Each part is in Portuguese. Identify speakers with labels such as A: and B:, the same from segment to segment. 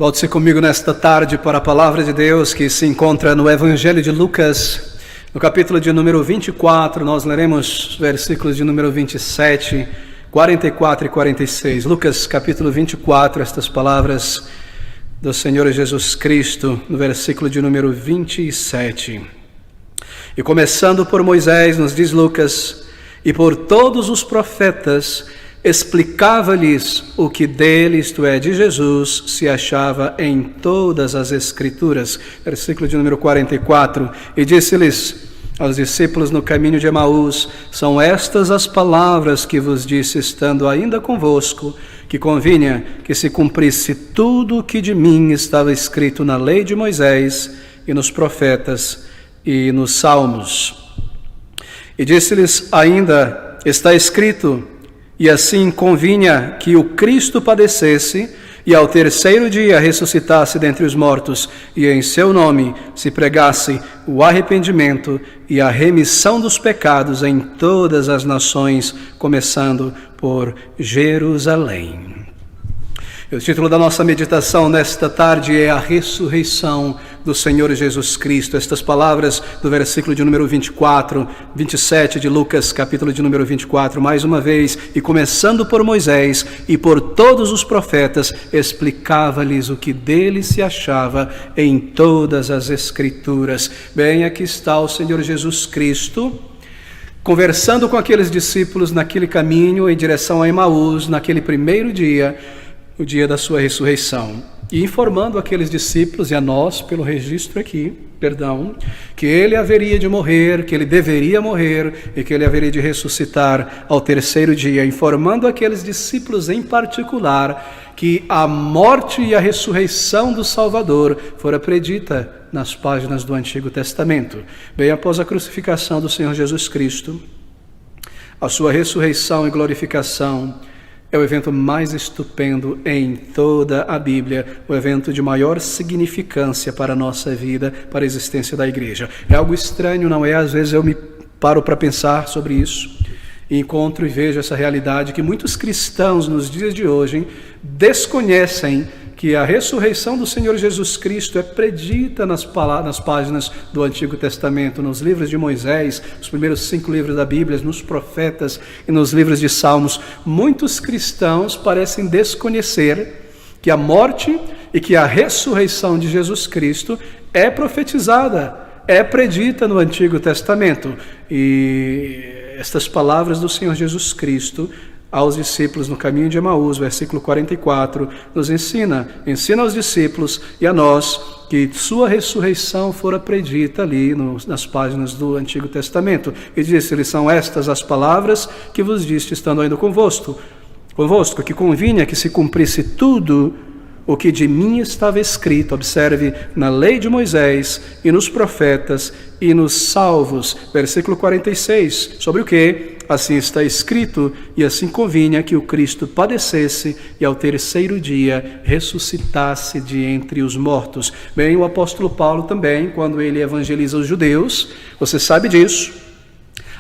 A: Volte-se comigo nesta tarde para a palavra de Deus que se encontra no Evangelho de Lucas, no capítulo de número 24, nós leremos versículos de número 27, 44 e 46. Lucas, capítulo 24, estas palavras do Senhor Jesus Cristo, no versículo de número 27. E começando por Moisés, nos diz Lucas, e por todos os profetas, explicava-lhes o que dele, isto é, de Jesus, se achava em todas as Escrituras. Versículo de número 44. E disse-lhes aos discípulos no caminho de Emaús: são estas as palavras que vos disse estando ainda convosco, que convinha que se cumprisse tudo o que de mim estava escrito na lei de Moisés e nos profetas e nos salmos. E disse-lhes ainda: está escrito, e assim convinha que o Cristo padecesse e ao terceiro dia ressuscitasse dentre os mortos, e em seu nome se pregasse o arrependimento e a remissão dos pecados em todas as nações, começando por Jerusalém. O título da nossa meditação nesta tarde é a ressurreição do Senhor Jesus Cristo. Estas palavras do versículo de número 24, 27 de Lucas, capítulo de número 24, mais uma vez, e começando por Moisés e por todos os profetas, explicava-lhes o que dele se achava em todas as Escrituras. Bem, aqui está o Senhor Jesus Cristo, conversando com aqueles discípulos naquele caminho em direção a Emaús, naquele primeiro dia, o dia da sua ressurreição, e informando aqueles discípulos e a nós, pelo registro aqui, que ele haveria de morrer, que ele deveria morrer e que ele haveria de ressuscitar ao terceiro dia, informando aqueles discípulos em particular que a morte e a ressurreição do Salvador fora predita nas páginas do Antigo Testamento. Bem após a crucificação do Senhor Jesus Cristo, a sua ressurreição e glorificação é o evento mais estupendo em toda a Bíblia, o evento de maior significância para a nossa vida, para a existência da igreja. É algo estranho, não é? Às vezes eu me paro para pensar sobre isso e encontro e vejo essa realidade que muitos cristãos nos dias de hoje desconhecem que a ressurreição do Senhor Jesus Cristo é predita nas páginas do Antigo Testamento, nos livros de Moisés, os primeiros 5 livros da Bíblia, nos profetas e nos livros de Salmos. Muitos cristãos parecem desconhecer que a morte e que a ressurreição de Jesus Cristo é profetizada, é predita no Antigo Testamento. E estas palavras do Senhor Jesus Cristo aos discípulos no caminho de Emaús, versículo 44, nos ensina aos discípulos e a nós que sua ressurreição fora predita ali nas páginas do Antigo Testamento. E disse-lhes: são estas as palavras que vos disse estando ainda convosco, que convinha que se cumprisse tudo o que de mim estava escrito, observe, na lei de Moisés e nos profetas e nos salmos. Versículo 46, sobre o que? Assim está escrito, e assim convinha que o Cristo padecesse e ao terceiro dia ressuscitasse de entre os mortos. Bem, o apóstolo Paulo também, quando ele evangeliza os judeus, você sabe disso,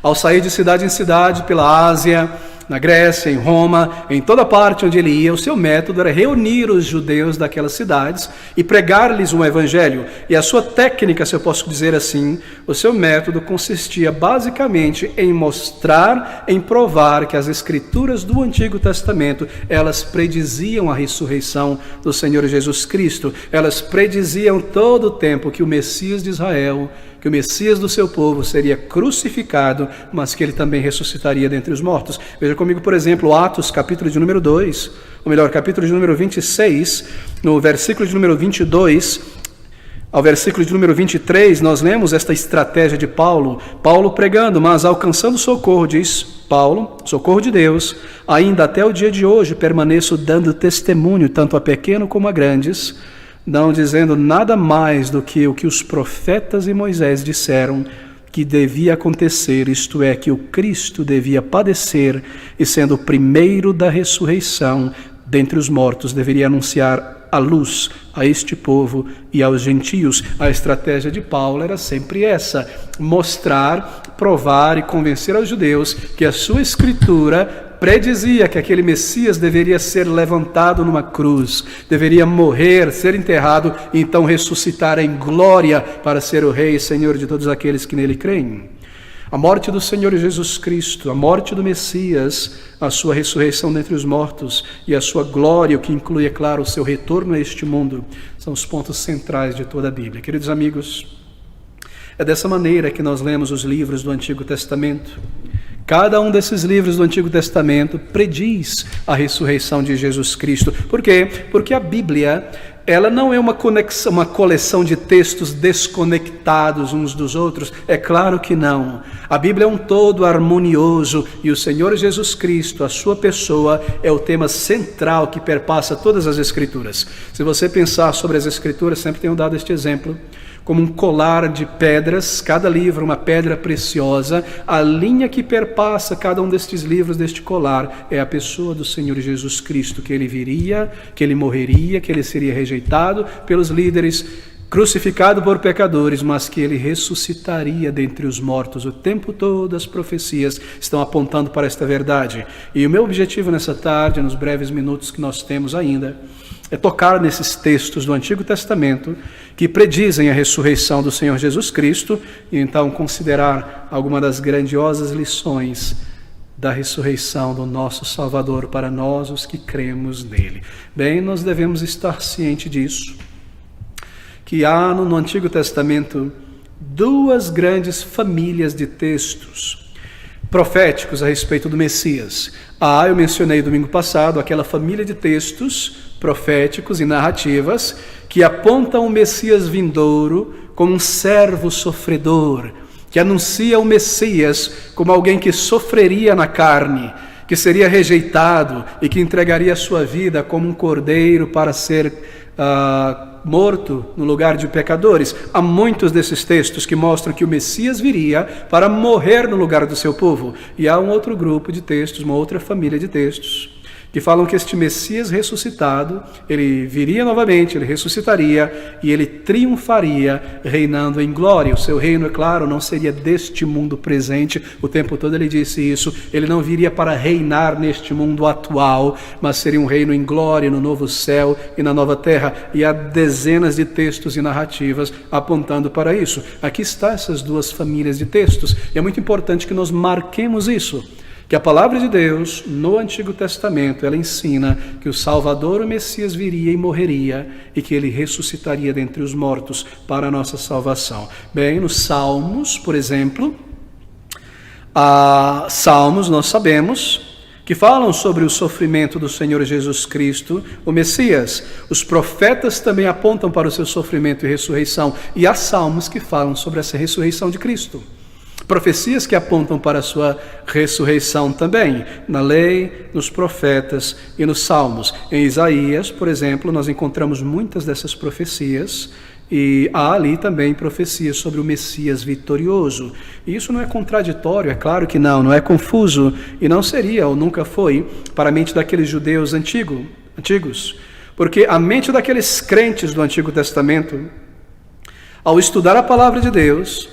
A: ao sair de cidade em cidade pela Ásia, na Grécia, em Roma, em toda parte onde ele ia, o seu método era reunir os judeus daquelas cidades e pregar-lhes um evangelho. E a sua técnica, se eu posso dizer assim, o seu método consistia basicamente em mostrar, em provar que as Escrituras do Antigo Testamento, elas prediziam a ressurreição do Senhor Jesus Cristo. Elas prediziam todo o tempo que o Messias de Israel, que o Messias do seu povo seria crucificado, mas que ele também ressuscitaria dentre os mortos. Veja comigo, por exemplo, Atos, capítulo de número 2, ou melhor, capítulo de número 26, no versículo de número 22 ao versículo de número 23, nós lemos esta estratégia de Paulo pregando, mas alcançando socorro, diz Paulo, socorro de Deus, ainda até o dia de hoje permaneço dando testemunho, tanto a pequeno como a grandes, não dizendo nada mais do que o que os profetas e Moisés disseram que devia acontecer, isto é, que o Cristo devia padecer e, sendo o primeiro da ressurreição dentre os mortos, deveria anunciar a luz a este povo e aos gentios. A estratégia de Paulo era sempre essa: mostrar, provar e convencer aos judeus que a sua escritura predizia que aquele Messias deveria ser levantado numa cruz, deveria morrer, ser enterrado e então ressuscitar em glória para ser o Rei e Senhor de todos aqueles que nele creem. A morte do Senhor Jesus Cristo, a morte do Messias, a sua ressurreição dentre os mortos e a sua glória, o que inclui, é claro, o seu retorno a este mundo, são os pontos centrais de toda a Bíblia. Queridos amigos, é dessa maneira que nós lemos os livros do Antigo Testamento. Cada um desses livros do Antigo Testamento prediz a ressurreição de Jesus Cristo. Por quê? Porque a Bíblia, ela não é uma coleção de textos desconectados uns dos outros. É claro que não. A Bíblia é um todo harmonioso e o Senhor Jesus Cristo, a sua pessoa, é o tema central que perpassa todas as Escrituras. Se você pensar sobre as Escrituras, sempre tenho dado este exemplo, como um colar de pedras, cada livro uma pedra preciosa, a linha que perpassa cada um destes livros, deste colar, é a pessoa do Senhor Jesus Cristo, que ele viria, que ele morreria, que ele seria rejeitado pelos líderes, crucificado por pecadores, mas que ele ressuscitaria dentre os mortos. O tempo todo as profecias estão apontando para esta verdade. E o meu objetivo nessa tarde, nos breves minutos que nós temos ainda, é tocar nesses textos do Antigo Testamento que predizem a ressurreição do Senhor Jesus Cristo e então considerar alguma das grandiosas lições da ressurreição do nosso Salvador para nós, os que cremos nele. Bem, nós devemos estar cientes disso, que há no Antigo Testamento duas grandes famílias de textos proféticos a respeito do Messias. Eu mencionei domingo passado aquela família de textos proféticos e narrativas que apontam o Messias vindouro como um servo sofredor, que anuncia o Messias como alguém que sofreria na carne, que seria rejeitado e que entregaria a sua vida como um cordeiro para ser morto no lugar de pecadores. Há muitos desses textos que mostram que o Messias viria para morrer no lugar do seu povo. E há um outro grupo de textos, uma outra família de textos, que falam que este Messias ressuscitado, ele viria novamente, ele ressuscitaria e ele triunfaria reinando em glória. O seu reino, é claro, não seria deste mundo presente, o tempo todo ele disse isso, ele não viria para reinar neste mundo atual, mas seria um reino em glória no novo céu e na nova terra. E há dezenas de textos e narrativas apontando para isso. Aqui estão essas duas famílias de textos, e é muito importante que nós marquemos isso, que a palavra de Deus, no Antigo Testamento, ela ensina que o Salvador, o Messias, viria e morreria, e que ele ressuscitaria dentre os mortos para a nossa salvação. Bem, nos Salmos, por exemplo, Salmos, nós sabemos, que falam sobre o sofrimento do Senhor Jesus Cristo, o Messias. Os profetas também apontam para o seu sofrimento e ressurreição, e há salmos que falam sobre essa ressurreição de Cristo. Profecias que apontam para a sua ressurreição também, na lei, nos profetas e nos salmos. Em Isaías, por exemplo, nós encontramos muitas dessas profecias, e há ali também profecias sobre o Messias vitorioso. E isso não é contraditório, é claro que não é confuso, e não seria ou nunca foi para a mente daqueles judeus antigos, porque a mente daqueles crentes do Antigo Testamento, ao estudar a palavra de Deus,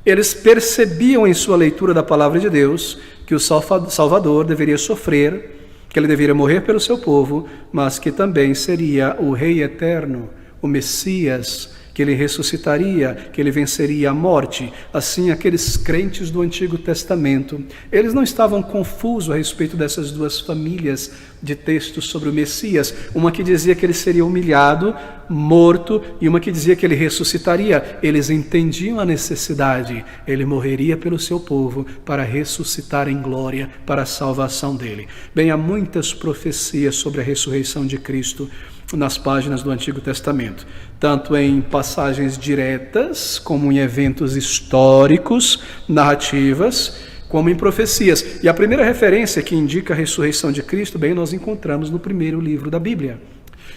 A: eles percebiam em sua leitura da palavra de Deus que o Salvador deveria sofrer, que ele deveria morrer pelo seu povo, mas que também seria o Rei eterno, o Messias, que ele ressuscitaria, que ele venceria a morte. Assim, aqueles crentes do Antigo Testamento, eles não estavam confusos a respeito dessas duas famílias de textos sobre o Messias, uma que dizia que ele seria humilhado, morto, e uma que dizia que ele ressuscitaria. Eles entendiam a necessidade, ele morreria pelo seu povo para ressuscitar em glória para a salvação dele. Bem, há muitas profecias sobre a ressurreição de Cristo nas páginas do Antigo Testamento, tanto em passagens diretas, como em eventos históricos, narrativas, como em profecias. E a primeira referência que indica a ressurreição de Cristo, bem, nós encontramos no primeiro livro da Bíblia.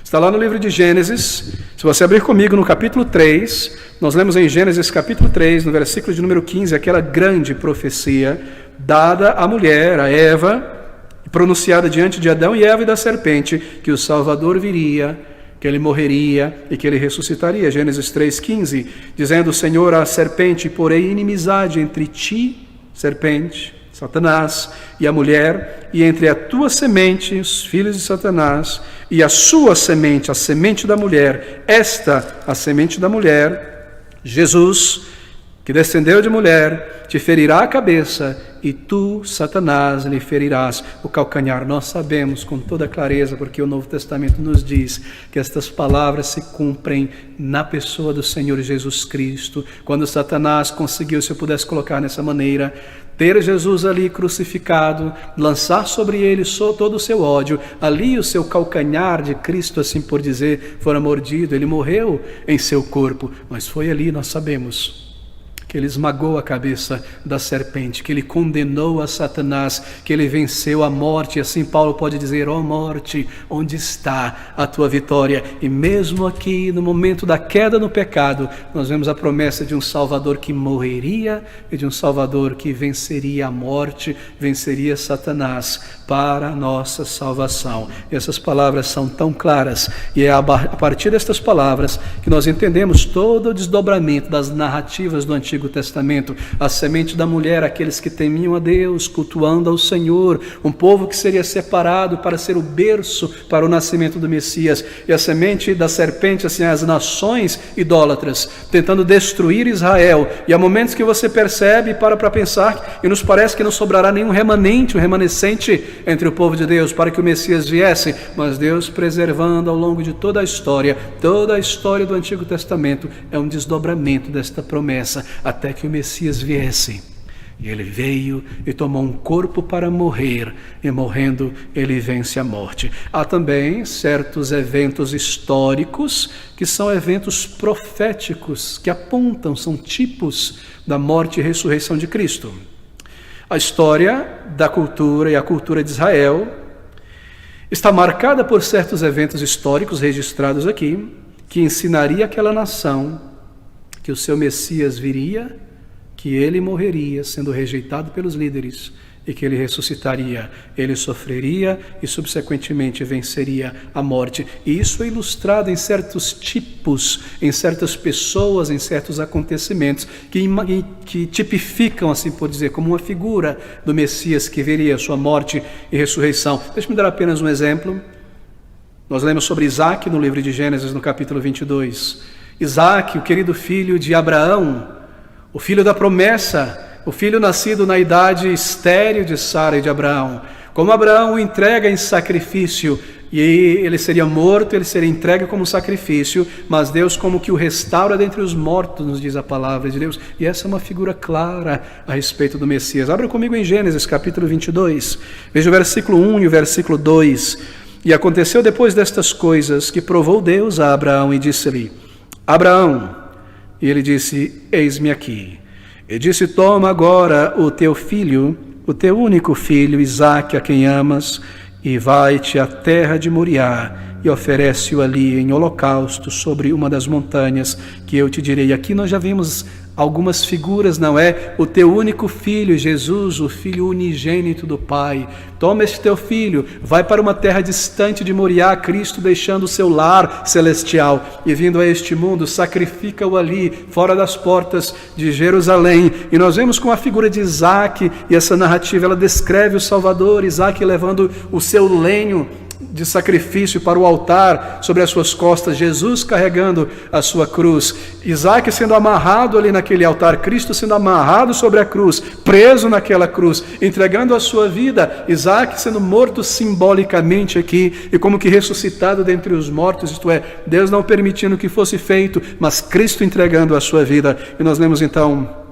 A: Está lá no livro de Gênesis. Se você abrir comigo no capítulo 3, nós lemos em Gênesis capítulo 3, no versículo de número 15, aquela grande profecia dada à mulher, a Eva, pronunciada diante de Adão e Eva e da serpente, que o Salvador viria, que ele morreria e que ele ressuscitaria. Gênesis 3,15, dizendo o Senhor à serpente: porém inimizade entre ti, serpente, Satanás e a mulher, e entre a tua semente, os filhos de Satanás, e a sua semente, a semente da mulher, esta, a semente da mulher, Jesus, que descendeu de mulher, te ferirá a cabeça, e tu, Satanás, lhe ferirás o calcanhar. Nós sabemos com toda clareza, porque o Novo Testamento nos diz que estas palavras se cumprem na pessoa do Senhor Jesus Cristo. Quando Satanás conseguiu, se eu pudesse colocar nessa maneira, ter Jesus ali crucificado, lançar sobre ele todo o seu ódio, ali o seu calcanhar de Cristo, assim por dizer, fora mordido, ele morreu em seu corpo, mas foi ali, nós sabemos, que ele esmagou a cabeça da serpente, que ele condenou a Satanás, que ele venceu a morte. E assim Paulo pode dizer: ó morte, onde está a tua vitória? E mesmo aqui, no momento da queda no pecado, nós vemos a promessa de um Salvador que morreria e de um Salvador que venceria a morte, venceria Satanás para a nossa salvação. E essas palavras são tão claras, e é a partir destas palavras que nós entendemos todo o desdobramento das narrativas do Antigo Testamento. A semente da mulher, aqueles que temiam a Deus, cultuando ao Senhor, um povo que seria separado para ser o berço para o nascimento do Messias, e a semente da serpente, assim, as nações idólatras, tentando destruir Israel. E há momentos que você percebe e para pensar, e nos parece que não sobrará nenhum remanente, um remanescente entre o povo de Deus para que o Messias viesse, mas Deus preservando ao longo de toda a história do Antigo Testamento é um desdobramento desta promessa, até que o Messias viesse. E ele veio e tomou um corpo para morrer, e morrendo ele vence a morte. Há também certos eventos históricos que são eventos proféticos, que apontam, são tipos da morte e ressurreição de Cristo. A história da cultura e a cultura de Israel está marcada por certos eventos históricos registrados aqui, que ensinaria aquela nação que o seu Messias viria, que ele morreria sendo rejeitado pelos líderes e que ele ressuscitaria, ele sofreria e subsequentemente venceria a morte. E isso é ilustrado em certos tipos, em certas pessoas, em certos acontecimentos que tipificam, assim por dizer, como uma figura do Messias que veria sua morte e ressurreição. Deixe-me dar apenas um exemplo. Nós lemos sobre Isaac no livro de Gênesis, no capítulo 22. Isaac, o querido filho de Abraão, o filho da promessa, o filho nascido na idade estéril de Sara e de Abraão. Como Abraão o entrega em sacrifício, e ele seria morto, ele seria entregue como sacrifício, mas Deus como que o restaura dentre os mortos, nos diz a palavra de Deus. E essa é uma figura clara a respeito do Messias. Abra comigo em Gênesis capítulo 22, veja o versículo 1 e o versículo 2. E aconteceu depois destas coisas que provou Deus a Abraão e disse-lhe: Abraão, e ele disse: eis-me aqui. E disse: toma agora o teu filho, o teu único filho, Isaque, a quem amas, e vai-te à terra de Moriá, e oferece-o ali em holocausto sobre uma das montanhas que eu te direi. Aqui nós já vimos algumas figuras, não é? O teu único filho, Jesus, o filho unigênito do Pai. Toma este teu filho, vai para uma terra distante de Moriá, Cristo deixando o seu lar celestial e vindo a este mundo, sacrifica-o ali, fora das portas de Jerusalém. E nós vemos com a figura de Isaque, e essa narrativa, ela descreve o Salvador, Isaque levando o seu lenho de sacrifício para o altar sobre as suas costas, Jesus carregando a sua cruz, Isaque sendo amarrado ali naquele altar, Cristo sendo amarrado sobre a cruz, preso naquela cruz, entregando a sua vida, Isaque sendo morto simbolicamente aqui e como que ressuscitado dentre os mortos, isto é, Deus não permitindo que fosse feito, mas Cristo entregando a sua vida. E nós lemos então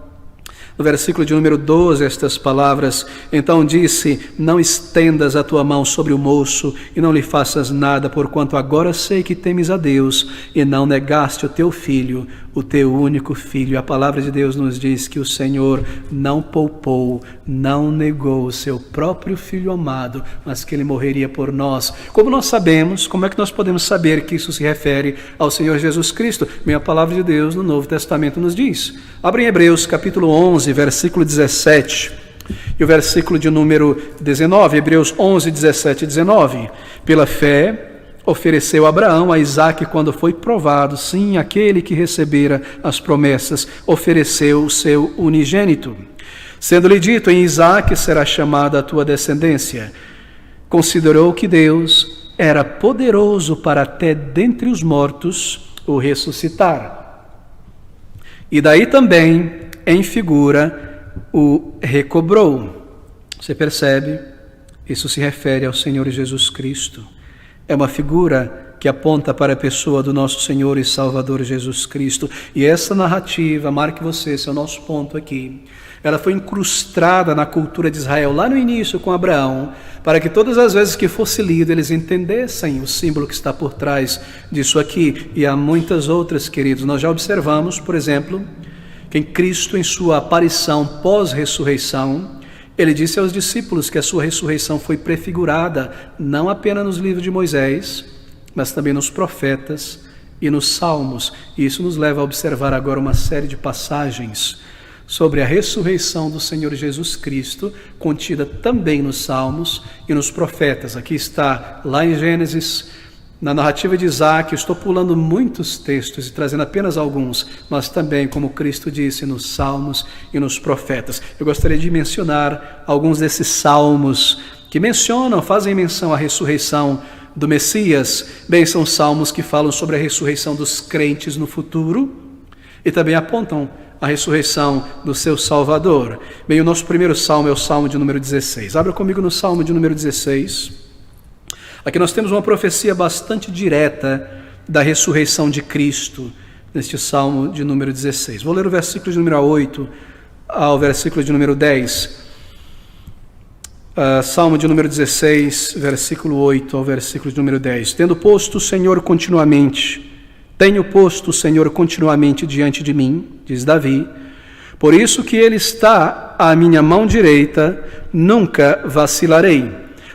A: no versículo de número 12, estas palavras: então disse: não estendas a tua mão sobre o moço e não lhe faças nada, porquanto agora sei que temes a Deus e não negaste o teu filho, o teu único filho. A palavra de Deus nos diz que o Senhor não poupou, não negou o seu próprio filho amado, mas que ele morreria por nós. Como nós sabemos, como é que nós podemos saber que isso se refere ao Senhor Jesus Cristo? Bem, a palavra de Deus no Novo Testamento nos diz. Abre em Hebreus capítulo 11, versículo 17 e o versículo de número 19, Hebreus 11, 17 e 19. Pela fé ofereceu Abraão a Isaque quando foi provado, sim, aquele que recebera as promessas, ofereceu o seu unigênito. Sendo-lhe dito, em Isaque será chamada a tua descendência. Considerou que Deus era poderoso para até dentre os mortos o ressuscitar. E daí também, em figura, o recobrou. Você percebe? Isso se refere ao Senhor Jesus Cristo. É uma figura que aponta para a pessoa do nosso Senhor e Salvador Jesus Cristo. E essa narrativa, marque você, esse é o nosso ponto aqui, ela foi incrustada na cultura de Israel lá no início com Abraão, para que todas as vezes que fosse lido eles entendessem o símbolo que está por trás disso aqui. E há muitas outras, queridos. Nós já observamos, por exemplo, que em Cristo, em sua aparição pós-ressurreição, ele disse aos discípulos que a sua ressurreição foi prefigurada não apenas nos livros de Moisés, mas também nos profetas e nos salmos. E isso nos leva a observar agora uma série de passagens sobre a ressurreição do Senhor Jesus Cristo, contida também nos salmos e nos profetas. Aqui está, lá em Gênesis, na narrativa de Isaque. Estou pulando muitos textos e trazendo apenas alguns, mas também, como Cristo disse, nos salmos e nos profetas. Eu gostaria de mencionar alguns desses salmos que fazem menção à ressurreição do Messias. Bem, são salmos que falam sobre a ressurreição dos crentes no futuro e também apontam a ressurreição do seu Salvador. Bem, o nosso primeiro salmo é o salmo de número 16. Abra comigo no salmo de número 16. Aqui nós temos uma profecia bastante direta da ressurreição de Cristo, neste salmo de número 16. Vou ler o versículo de número 8 ao versículo de número 10. Salmo de número 16, versículo 8 ao versículo de número 10. Tenho posto o Senhor continuamente diante de mim, diz Davi, por isso que ele está à minha mão direita, nunca vacilarei.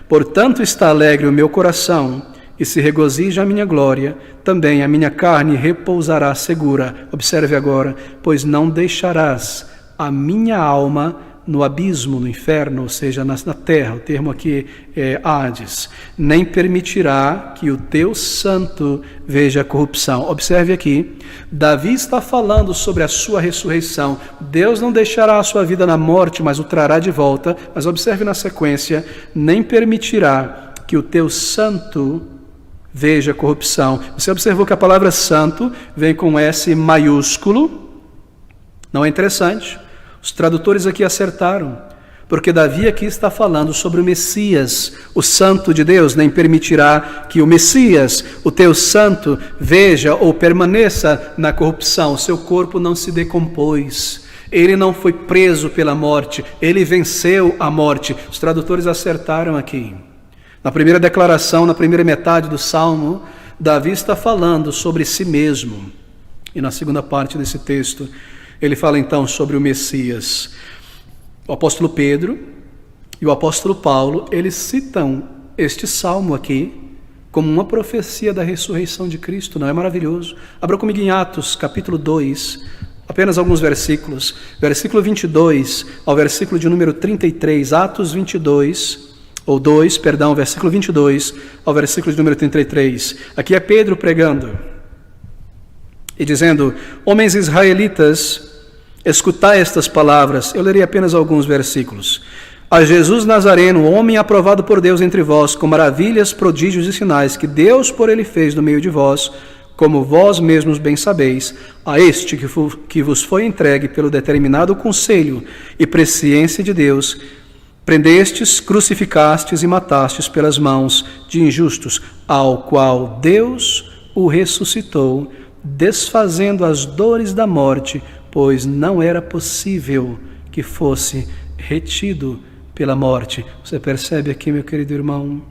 A: Portanto está alegre o meu coração, e se regozija a minha glória, também a minha carne repousará segura. Observe agora, pois não deixarás a minha alma no abismo, no inferno, ou seja, na terra, o termo aqui é Hades, nem permitirá que o teu santo veja a corrupção. Observe aqui, Davi está falando sobre a sua ressurreição. Deus não deixará a sua vida na morte, mas o trará de volta. Mas observe na sequência, nem permitirá que o teu santo veja a corrupção. Você observou que a palavra santo vem com S maiúsculo? Não é interessante? Os tradutores aqui acertaram, porque Davi aqui está falando sobre o Messias, o santo de Deus. Nem permitirá que o Messias, o teu santo, veja ou permaneça na corrupção. O seu corpo não se decompôs, ele não foi preso pela morte, ele venceu a morte. Os tradutores acertaram aqui. Na primeira declaração, na primeira metade do Salmo, Davi está falando sobre si mesmo. E na segunda parte desse texto, ele fala então sobre o Messias. O apóstolo Pedro e o apóstolo Paulo, eles citam este salmo aqui como uma profecia da ressurreição de Cristo. Não é maravilhoso? Abra comigo em Atos, capítulo 2, apenas alguns versículos. Versículo 22 ao versículo de número 33. Atos 22, ou 2, perdão, versículo 22 ao versículo de número 33. Aqui é Pedro pregando e dizendo: homens israelitas, escutai estas palavras. Eu lerei apenas alguns versículos. A Jesus Nazareno, homem aprovado por Deus entre vós, com maravilhas, prodígios e sinais que Deus por ele fez no meio de vós, como vós mesmos bem sabeis, a este que vos foi entregue pelo determinado conselho e presciência de Deus, prendestes, crucificastes e matastes pelas mãos de injustos, ao qual Deus o ressuscitou, desfazendo as dores da morte, pois não era possível que fosse retido pela morte. Você percebe aqui, meu querido irmão,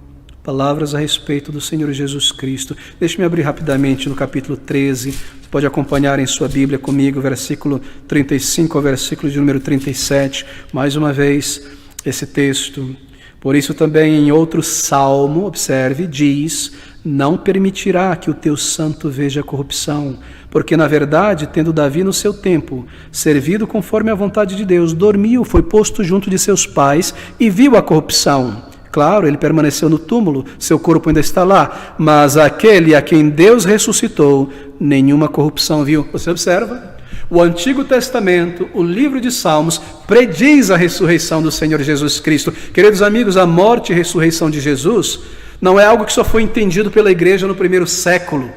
A: palavras a respeito do Senhor Jesus Cristo. Deixe-me abrir rapidamente no capítulo 13, você pode acompanhar em sua Bíblia comigo, versículo 35 ao versículo de número 37, mais uma vez esse texto. Por isso também em outro salmo, observe, diz: não permitirá que o teu santo veja a corrupção, porque na verdade, tendo Davi no seu tempo servido conforme a vontade de Deus, dormiu, foi posto junto de seus pais e viu a corrupção. Claro, ele permaneceu no túmulo, seu corpo ainda está lá, mas aquele a quem Deus ressuscitou, nenhuma corrupção viu. Você observa? O Antigo Testamento, o livro de Salmos, prediz a ressurreição do Senhor Jesus Cristo. Queridos amigos, a morte e a ressurreição de Jesus não é algo que só foi entendido pela igreja no primeiro século.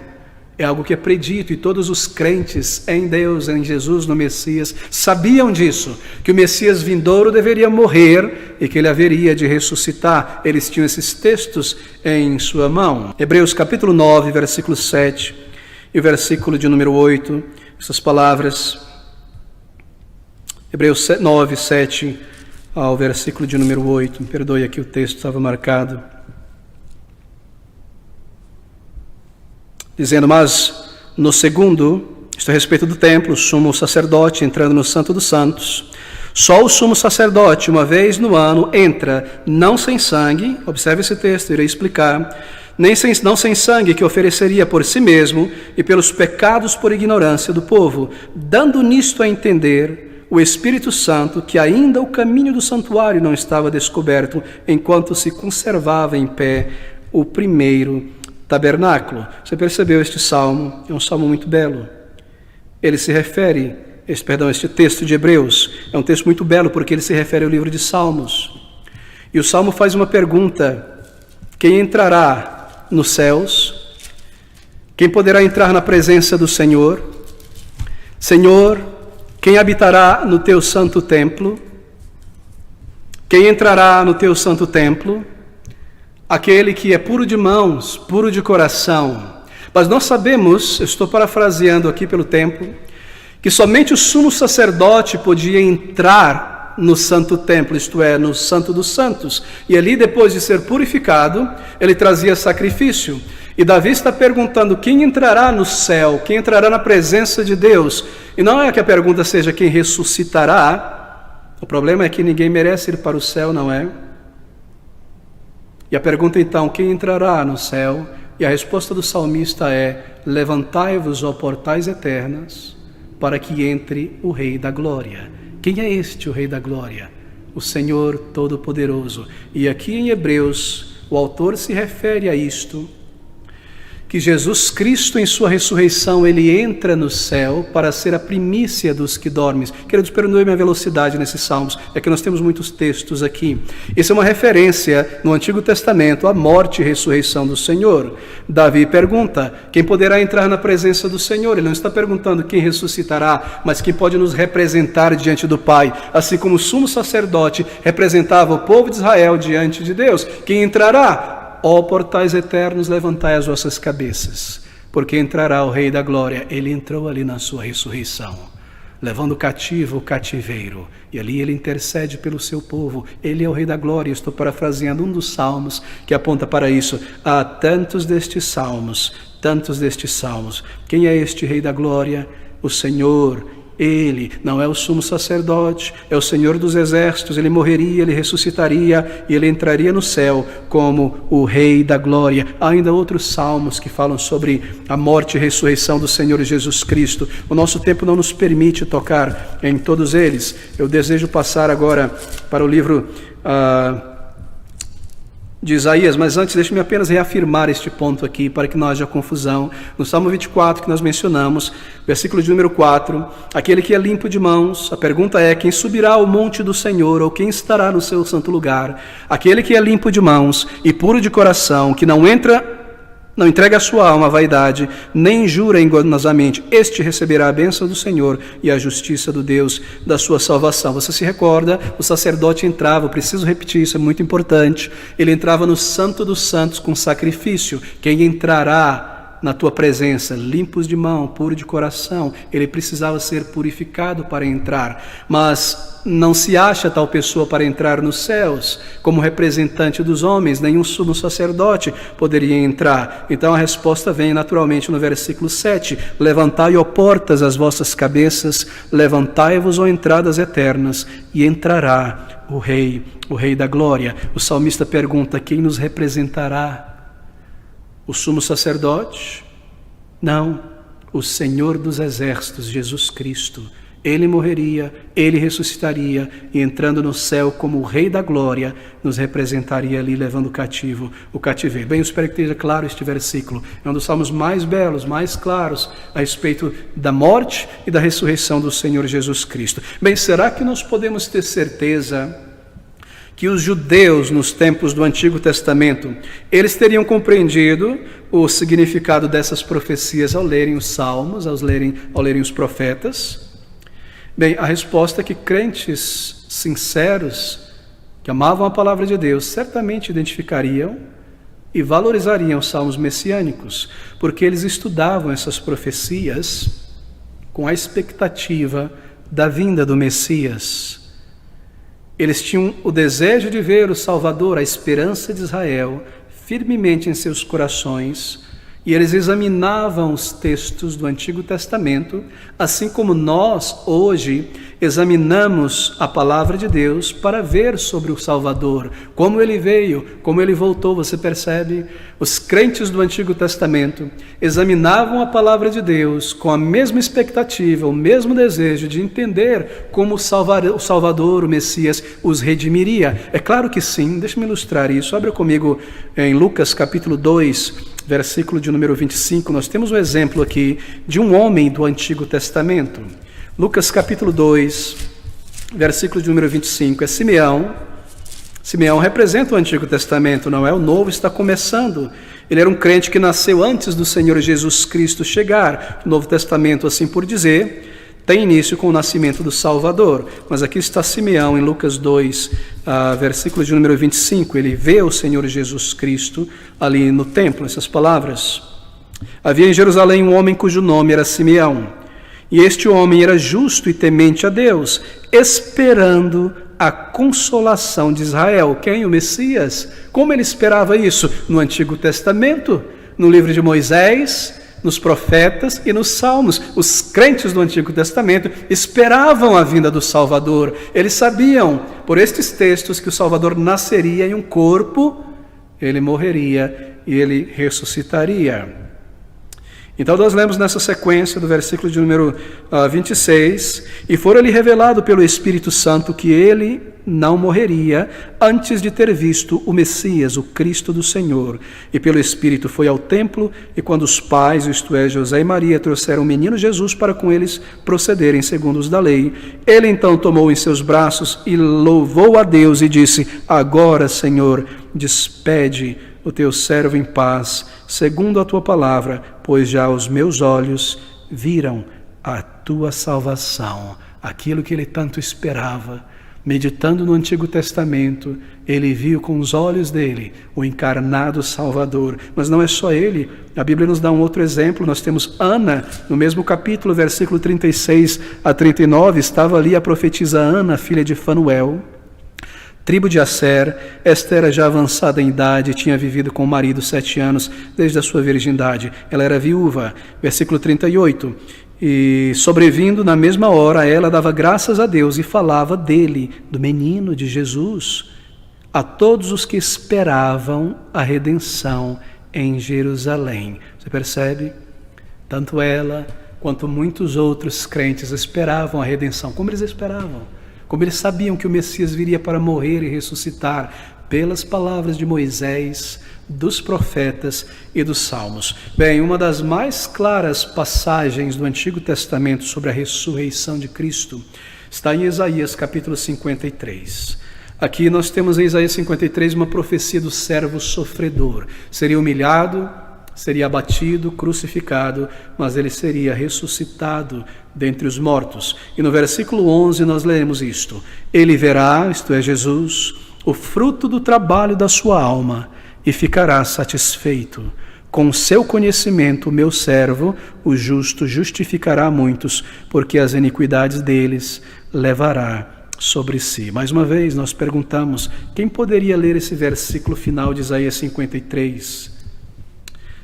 A: É algo que é predito, e todos os crentes em Deus, em Jesus, no Messias, sabiam disso, que o Messias vindouro deveria morrer e que ele haveria de ressuscitar. Eles tinham esses textos em sua mão. Hebreus capítulo 9, versículo 7 e o versículo de número 8, essas palavras. Hebreus 9, 7 ao versículo de número 8. Me perdoe, aqui o texto estava marcado. Dizendo, mas no segundo, isto a respeito do templo, o sumo sacerdote entrando no Santo dos Santos, só o sumo sacerdote, uma vez no ano, entra, não sem sangue, observe esse texto, irei explicar, não sem sangue, que ofereceria por si mesmo e pelos pecados por ignorância do povo, dando nisto a entender o Espírito Santo que ainda o caminho do santuário não estava descoberto, enquanto se conservava em pé o primeiro tabernáculo. Você percebeu este salmo? É um salmo muito belo. Ele se refere, este texto de Hebreus é um texto muito belo porque ele se refere ao livro de Salmos. E o salmo faz uma pergunta: quem entrará nos céus? Quem poderá entrar na presença do Senhor? Senhor, quem habitará no teu santo templo? Quem entrará no teu santo templo? Aquele que é puro de mãos, puro de coração. Mas nós sabemos, eu estou parafraseando aqui pelo tempo, que somente o sumo sacerdote podia entrar no santo templo, isto é, no Santo dos Santos. E ali, depois de ser purificado, ele trazia sacrifício. E Davi está perguntando quem entrará no céu, quem entrará na presença de Deus. E não é que a pergunta seja quem ressuscitará. O problema é que ninguém merece ir para o céu, não é? E a pergunta então, quem entrará no céu? E a resposta do salmista é: levantai-vos, ó portais eternas, para que entre o Rei da Glória. Quem é este, o Rei da Glória? O Senhor Todo-Poderoso. E aqui em Hebreus, o autor se refere a isto, que Jesus Cristo em sua ressurreição, ele entra no céu para ser a primícia dos que dormem. Queridos, perdoe minha velocidade nesses salmos, é que nós temos muitos textos aqui. Isso é uma referência no Antigo Testamento à morte e ressurreição do Senhor. Davi pergunta, quem poderá entrar na presença do Senhor? Ele não está perguntando quem ressuscitará, mas quem pode nos representar diante do Pai, assim como o sumo sacerdote representava o povo de Israel diante de Deus. Quem entrará? Ó portais eternos, levantai as vossas cabeças, porque entrará o Rei da Glória. Ele entrou ali na sua ressurreição, levando cativo o cativeiro, e ali ele intercede pelo seu povo. Ele é o Rei da Glória. Estou parafraseando um dos salmos que aponta para isso. Há tantos destes salmos. Quem é este Rei da Glória? O Senhor. Ele não é o sumo sacerdote, é o Senhor dos exércitos. Ele morreria, ele ressuscitaria e ele entraria no céu como o Rei da Glória. Há ainda outros salmos que falam sobre a morte e ressurreição do Senhor Jesus Cristo. O nosso tempo não nos permite tocar em todos eles. Eu desejo passar agora para o livro de Isaías, mas antes deixe-me apenas reafirmar este ponto aqui, para que não haja confusão. No Salmo 24 que nós mencionamos, versículo de número 4, aquele que é limpo de mãos, a pergunta é: quem subirá ao monte do Senhor, ou quem estará no seu santo lugar? Aquele que é limpo de mãos e puro de coração, que não entrega a sua alma à vaidade, nem jura enganosamente, este receberá a bênção do Senhor e a justiça do Deus da sua salvação. Você se recorda, o sacerdote entrava, eu preciso repetir isso, é muito importante, ele entrava no Santo dos Santos com sacrifício. Quem entrará na tua presença, limpos de mão, puro de coração? Ele precisava ser purificado para entrar, mas não se acha tal pessoa para entrar nos céus. Como representante dos homens, nenhum sumo sacerdote poderia entrar. Então a resposta vem naturalmente no versículo 7, levantai, ó portas, as vossas cabeças, levantai-vos, ó entradas eternas, e entrará o Rei da Glória. O salmista pergunta: quem nos representará? O sumo sacerdote? Não, o Senhor dos exércitos, Jesus Cristo. Ele morreria, ele ressuscitaria e, entrando no céu como o Rei da Glória, nos representaria ali, levando cativo o cativeiro. Bem, eu espero que esteja claro este versículo. É um dos salmos mais belos, mais claros a respeito da morte e da ressurreição do Senhor Jesus Cristo. Bem, será que nós podemos ter certeza que os judeus, nos tempos do Antigo Testamento, eles teriam compreendido o significado dessas profecias ao lerem os salmos, ao lerem os profetas? Bem, a resposta é que crentes sinceros, que amavam a palavra de Deus, certamente identificariam e valorizariam os salmos messiânicos, porque eles estudavam essas profecias com a expectativa da vinda do Messias. Eles tinham o desejo de ver o Salvador, a esperança de Israel, firmemente em seus corações, e eles examinavam os textos do Antigo Testamento, assim como nós, hoje, examinamos a palavra de Deus para ver sobre o Salvador, como ele veio, como ele voltou. Você percebe? Os crentes do Antigo Testamento examinavam a palavra de Deus com a mesma expectativa, o mesmo desejo de entender como o Salvador, o Messias, os redimiria. É claro que sim. Deixa-me ilustrar isso. Abra comigo em Lucas capítulo 2, versículo de número 25, nós temos um exemplo aqui de um homem do Antigo Testamento. Lucas capítulo 2, versículo de número 25, é Simeão. Simeão representa o Antigo Testamento, não é? O Novo está começando. Ele era um crente que nasceu antes do Senhor Jesus Cristo chegar. O Novo Testamento, assim por dizer, tem início com o nascimento do Salvador. Mas aqui está Simeão em Lucas 2, versículo de número 25. Ele vê o Senhor Jesus Cristo ali no templo, essas palavras. Havia em Jerusalém um homem cujo nome era Simeão. E este homem era justo e temente a Deus, esperando a consolação de Israel. Quem? O Messias. Como ele esperava isso? No Antigo Testamento, no livro de Moisés, nos profetas e nos salmos. Os crentes do Antigo Testamento esperavam a vinda do Salvador. Eles sabiam, por estes textos, que o Salvador nasceria em um corpo, ele morreria e ele ressuscitaria. Então nós lemos nessa sequência do versículo de número 26, e fora-lhe revelado pelo Espírito Santo que ele não morreria antes de ter visto o Messias, o Cristo do Senhor. E pelo Espírito foi ao templo, e quando os pais, isto é, José e Maria, trouxeram o menino Jesus para com eles procederem segundo os da lei, ele então tomou em seus braços e louvou a Deus e disse: agora, Senhor, despede o teu servo em paz, segundo a tua palavra, pois já os meus olhos viram a tua salvação. Aquilo que ele tanto esperava. Meditando no Antigo Testamento, ele viu com os olhos dele o encarnado Salvador. Mas não é só ele, a Bíblia nos dá um outro exemplo. Nós temos Ana, no mesmo capítulo, versículo 36 a 39, estava ali a profetisa Ana, filha de Fanuel, tribo de Asser. Esta era já avançada em idade, tinha vivido com o marido 7 anos desde a sua virgindade. Ela era viúva. Versículo 38. E sobrevindo na mesma hora, ela dava graças a Deus e falava dele, do menino de Jesus, a todos os que esperavam a redenção em Jerusalém. Você percebe? Tanto ela quanto muitos outros crentes esperavam a redenção. Como eles esperavam? Como eles sabiam que o Messias viria para morrer e ressuscitar? Pelas palavras de Moisés, dos profetas e dos salmos. Bem, uma das mais claras passagens do Antigo Testamento sobre a ressurreição de Cristo está em Isaías capítulo 53. Aqui nós temos em Isaías 53 uma profecia do servo sofredor. Seria humilhado, seria abatido, crucificado, mas ele seria ressuscitado dentre os mortos. E no versículo 11 nós lemos isto: ele verá, isto é Jesus, o fruto do trabalho da sua alma e ficará satisfeito. Com seu conhecimento, o meu servo, o justo, justificará muitos, porque as iniquidades deles levará sobre si. Mais uma vez nós perguntamos, quem poderia ler esse versículo final de Isaías 53,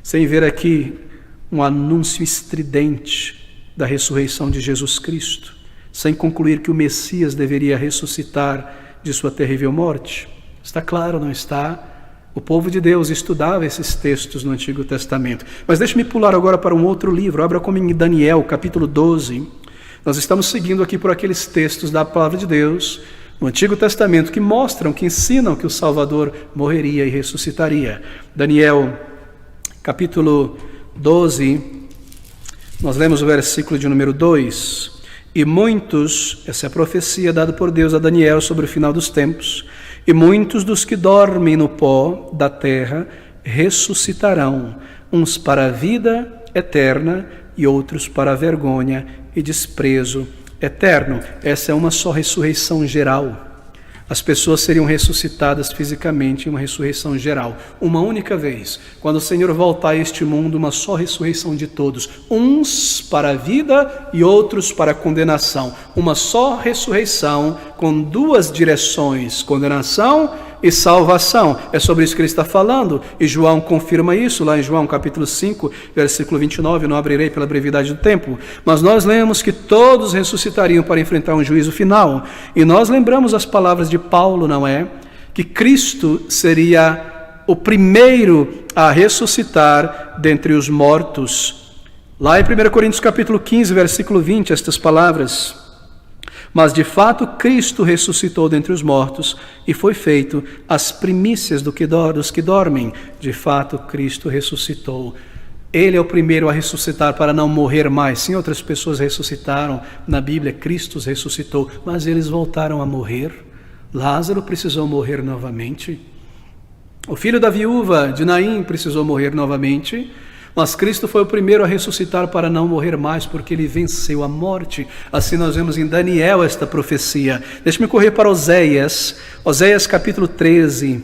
A: sem ver aqui um anúncio estridente da ressurreição de Jesus Cristo, sem concluir que o Messias deveria ressuscitar de sua terrível morte? Está claro, não está? O povo de Deus estudava esses textos no Antigo Testamento. Mas deixe-me pular agora para um outro livro. Abra comigo em Daniel, capítulo 12, Nós estamos seguindo aqui por aqueles textos da palavra de Deus, no Antigo Testamento, que mostram, que ensinam que o Salvador morreria e ressuscitaria. Daniel, capítulo 12, nós lemos o versículo de número 2. E muitos, essa é a profecia dada por Deus a Daniel sobre o final dos tempos, e muitos dos que dormem no pó da terra ressuscitarão, uns para a vida eterna e outros para a vergonha e desprezo eterno. Essa é uma só ressurreição geral. As pessoas seriam ressuscitadas fisicamente em uma ressurreição geral, uma única vez. Quando o Senhor voltar a este mundo, uma só ressurreição de todos, uns para a vida e outros para a condenação. Uma só ressurreição com duas direções, condenação e salvação. É sobre isso que ele está falando, e João confirma isso lá em João capítulo 5, versículo 29, não abrirei pela brevidade do tempo, mas nós lemos que todos ressuscitariam para enfrentar um juízo final, e nós lembramos as palavras de Paulo, não é? Que Cristo seria o primeiro a ressuscitar dentre os mortos. Lá em 1 Coríntios capítulo 15, versículo 20, estas palavras: mas de fato Cristo ressuscitou dentre os mortos e foi feito as primícias dos que dormem. De fato Cristo ressuscitou. Ele é o primeiro a ressuscitar para não morrer mais. Sim, outras pessoas ressuscitaram na Bíblia, Cristo os ressuscitou, mas eles voltaram a morrer. Lázaro precisou morrer novamente. O filho da viúva de Naim precisou morrer novamente. Mas Cristo foi o primeiro a ressuscitar para não morrer mais, porque ele venceu a morte. Assim nós vemos em Daniel esta profecia. Deixe-me correr para Oséias. Oséias capítulo 13,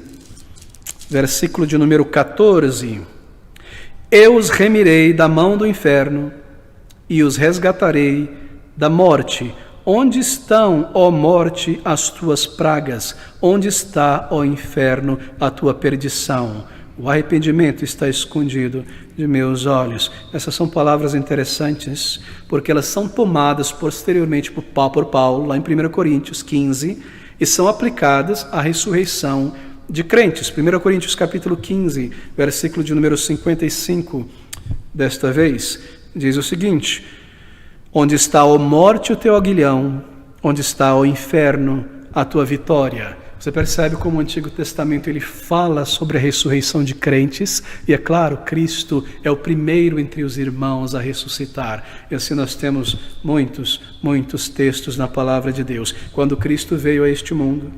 A: versículo de número 14. Eu os remirei da mão do inferno e os resgatarei da morte. Onde estão, ó morte, as tuas pragas? Onde está, ó inferno, a tua perdição? O arrependimento está escondido de meus olhos. Essas são palavras interessantes, porque elas são tomadas posteriormente por Paulo, lá em 1 Coríntios 15, e são aplicadas à ressurreição de crentes. 1 Coríntios capítulo 15, versículo de número 55, desta vez, diz o seguinte: onde está, ó morte, o teu aguilhão? Onde está, ó inferno, a tua vitória? Você percebe como o Antigo Testamento ele fala sobre a ressurreição de crentes, e é claro, Cristo é o primeiro entre os irmãos a ressuscitar. E assim nós temos muitos textos na palavra de Deus. Quando Cristo veio a este mundo,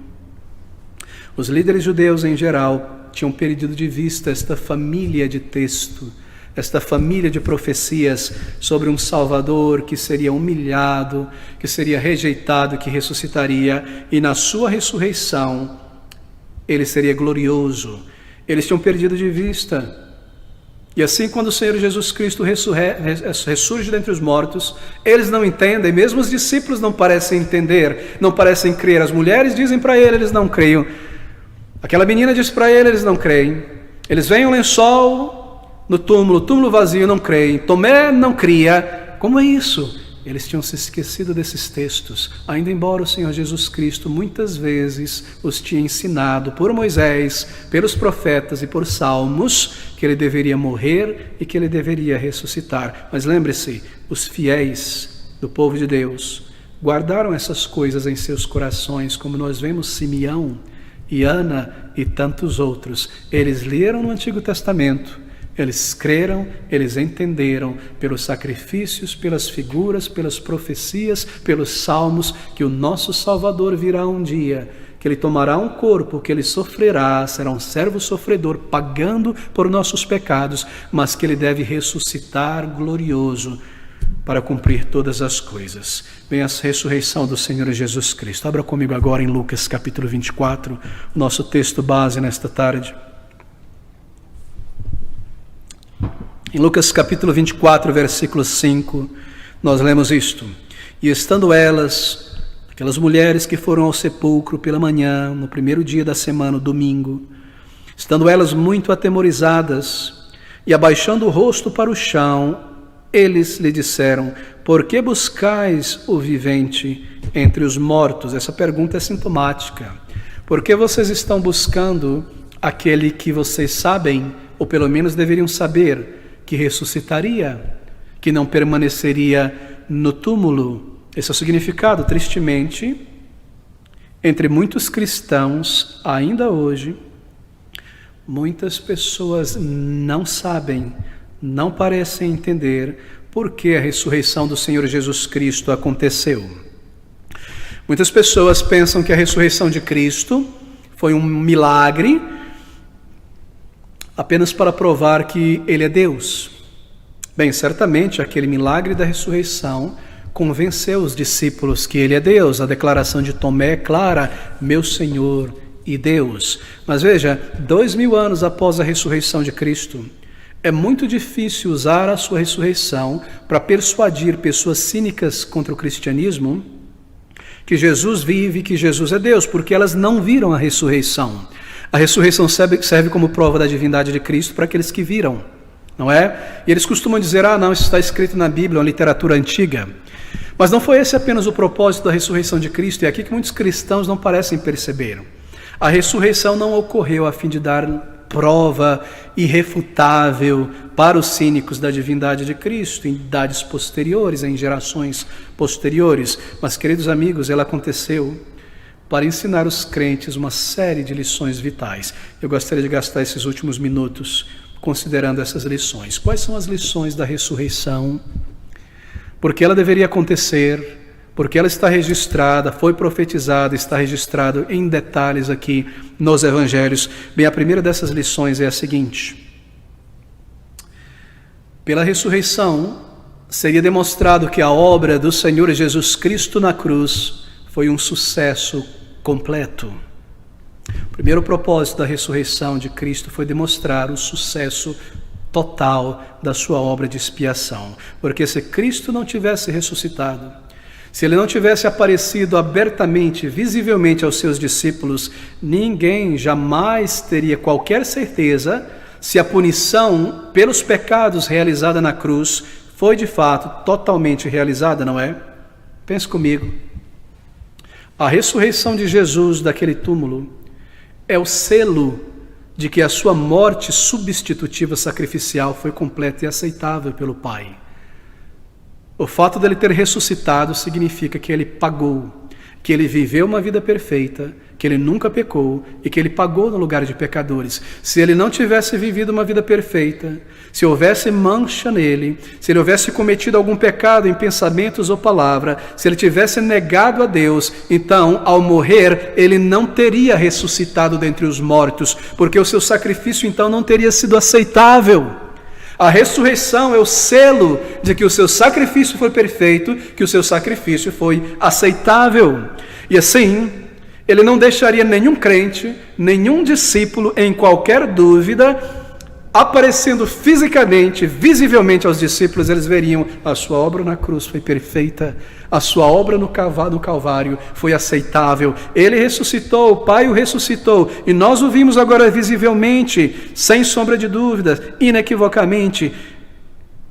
A: os líderes judeus em geral tinham perdido de vista esta família de texto, esta família de profecias sobre um Salvador que seria humilhado, que seria rejeitado, que ressuscitaria, e na sua ressurreição ele seria glorioso. Eles tinham perdido de vista. E assim, quando o Senhor Jesus Cristo ressurge dentre os mortos, eles não entendem, mesmo os discípulos não parecem entender, não parecem crer. As mulheres dizem para ele, eles não creem. Aquela menina diz para ele, eles não creem. Eles veem um lençol no túmulo vazio, não creem. Tomé não cria. Como é isso? Eles tinham se esquecido desses textos, ainda embora o Senhor Jesus Cristo muitas vezes os tinha ensinado por Moisés, pelos profetas e por salmos, que ele deveria morrer e que ele deveria ressuscitar. Mas lembre-se, os fiéis do povo de Deus guardaram essas coisas em seus corações, como nós vemos Simeão e Ana e tantos outros. Eles leram no Antigo Testamento, eles creram, eles entenderam pelos sacrifícios, pelas figuras, pelas profecias, pelos salmos, que o nosso Salvador virá um dia, que ele tomará um corpo, que ele sofrerá, será um servo sofredor, pagando por nossos pecados, mas que ele deve ressuscitar glorioso para cumprir todas as coisas. Vem a ressurreição do Senhor Jesus Cristo. Abra comigo agora em Lucas capítulo 24, nosso texto base nesta tarde. Em Lucas capítulo 24, versículo 5, nós lemos isto: e estando elas, aquelas mulheres que foram ao sepulcro pela manhã, no primeiro dia da semana, o domingo, estando elas muito atemorizadas e abaixando o rosto para o chão, eles lhe disseram: por que buscais o vivente entre os mortos? Essa pergunta é sintomática. Por que vocês estão buscando aquele que vocês sabem, ou pelo menos deveriam saber, que ressuscitaria, que não permaneceria no túmulo, Esse é o significado, tristemente, entre muitos cristãos, ainda hoje. Muitas pessoas não sabem, não parecem entender por que a ressurreição do Senhor Jesus Cristo aconteceu. Muitas pessoas pensam que a ressurreição de Cristo foi um milagre apenas para provar que Ele é Deus. Bem, certamente aquele milagre da ressurreição convenceu os discípulos que Ele é Deus. A declaração de Tomé é clara: meu Senhor e Deus. Mas veja, 2000 anos após a ressurreição de Cristo, é muito difícil usar a sua ressurreição para persuadir pessoas cínicas contra o cristianismo que Jesus vive, que Jesus é Deus, porque elas não viram a ressurreição. A ressurreição serve como prova da divindade de Cristo para aqueles que viram, não é? E eles costumam dizer: não, isso está escrito na Bíblia, uma literatura antiga. Mas não foi esse apenas o propósito da ressurreição de Cristo, e é aqui que muitos cristãos não parecem perceber. A ressurreição não ocorreu a fim de dar prova irrefutável para os cínicos da divindade de Cristo, em idades posteriores, em gerações posteriores. Mas, queridos amigos, ela aconteceu para ensinar os crentes uma série de lições vitais. Eu gostaria de gastar esses últimos minutos considerando essas lições. Quais são as lições da ressurreição? Por que ela deveria acontecer? Porque ela está registrada, foi profetizada, está registrado em detalhes aqui nos evangelhos. Bem, a primeira dessas lições é a seguinte: pela ressurreição seria demonstrado que a obra do Senhor Jesus Cristo na cruz foi um sucesso completo. O primeiro propósito da ressurreição de Cristo foi demonstrar o sucesso total da sua obra de expiação. Porque se Cristo não tivesse ressuscitado, se Ele não tivesse aparecido abertamente, visivelmente aos seus discípulos, ninguém jamais teria qualquer certeza se a punição pelos pecados realizada na cruz foi de fato totalmente realizada, não é? Pense comigo. A ressurreição de Jesus daquele túmulo é o selo de que a sua morte substitutiva sacrificial foi completa e aceitável pelo Pai. O fato dele ter ressuscitado significa que ele pagou, que ele viveu uma vida perfeita, que ele nunca pecou e que ele pagou no lugar de pecadores. Se ele não tivesse vivido uma vida perfeita, se houvesse mancha nele, se ele houvesse cometido algum pecado em pensamentos ou palavra, se ele tivesse negado a Deus, então, ao morrer, ele não teria ressuscitado dentre os mortos, porque o seu sacrifício então não teria sido aceitável. A ressurreição é o selo de que o seu sacrifício foi perfeito, que o seu sacrifício foi aceitável. E assim, ele não deixaria nenhum crente, nenhum discípulo em qualquer dúvida. Aparecendo fisicamente, visivelmente aos discípulos, eles veriam: a sua obra na cruz foi perfeita, a sua obra no Calvário foi aceitável, Ele ressuscitou, o Pai o ressuscitou, e nós o vimos agora visivelmente, sem sombra de dúvidas, inequivocamente,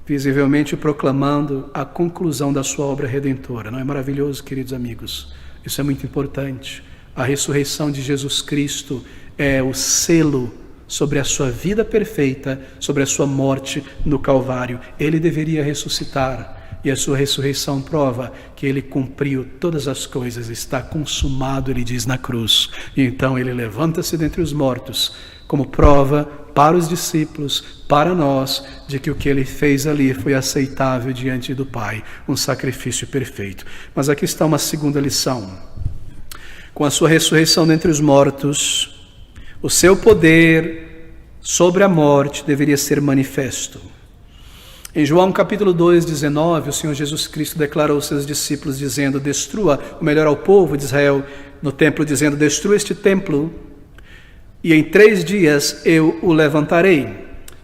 A: visivelmente proclamando a conclusão da sua obra redentora. Não é maravilhoso, queridos amigos? Isso é muito importante. A ressurreição de Jesus Cristo é o selo sobre a sua vida perfeita, sobre a sua morte no Calvário. Ele deveria ressuscitar, e a sua ressurreição prova que ele cumpriu todas as coisas, está consumado, ele diz na cruz. E então ele levanta-se dentre os mortos, como prova para os discípulos, para nós, de que o que ele fez ali foi aceitável diante do Pai, um sacrifício perfeito. Mas aqui está uma segunda lição. Com a sua ressurreição dentre os mortos, o seu poder sobre a morte deveria ser manifesto. Em João capítulo 2, 19, o Senhor Jesus Cristo declarou aos seus discípulos, dizendo: destrua, ou melhor, ao povo de Israel no templo, dizendo: destrua este templo, e em 3 dias eu o levantarei.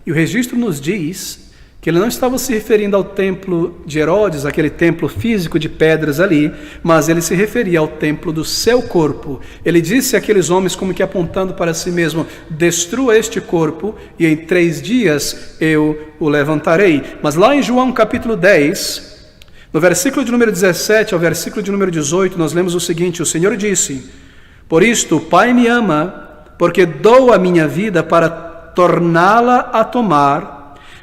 A: E o registro nos diz que ele não estava se referindo ao templo de Herodes, aquele templo físico de pedras ali, mas ele se referia ao templo do seu corpo. Ele disse àqueles homens, como que apontando para si mesmo: destrua este corpo e em 3 dias eu o levantarei. Mas lá em João capítulo 10, no versículo de número 17 ao versículo de número 18, nós lemos o seguinte: o Senhor disse: por isto o Pai me ama, porque dou a minha vida para torná-la a tomar.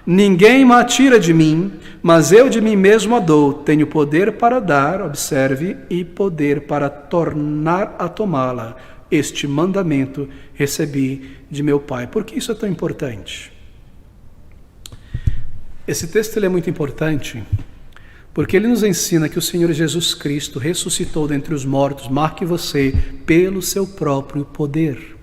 A: Ninguém me tira de mim, mas eu de mim mesmo a dou. Tenho poder para dar, observe, e poder para tornar a tomá-la. Este mandamento recebi de meu Pai. Por que isso é tão importante? Esse texto ele é muito importante porque ele nos ensina que o Senhor Jesus Cristo ressuscitou dentre os mortos, marque você, pelo seu próprio poder.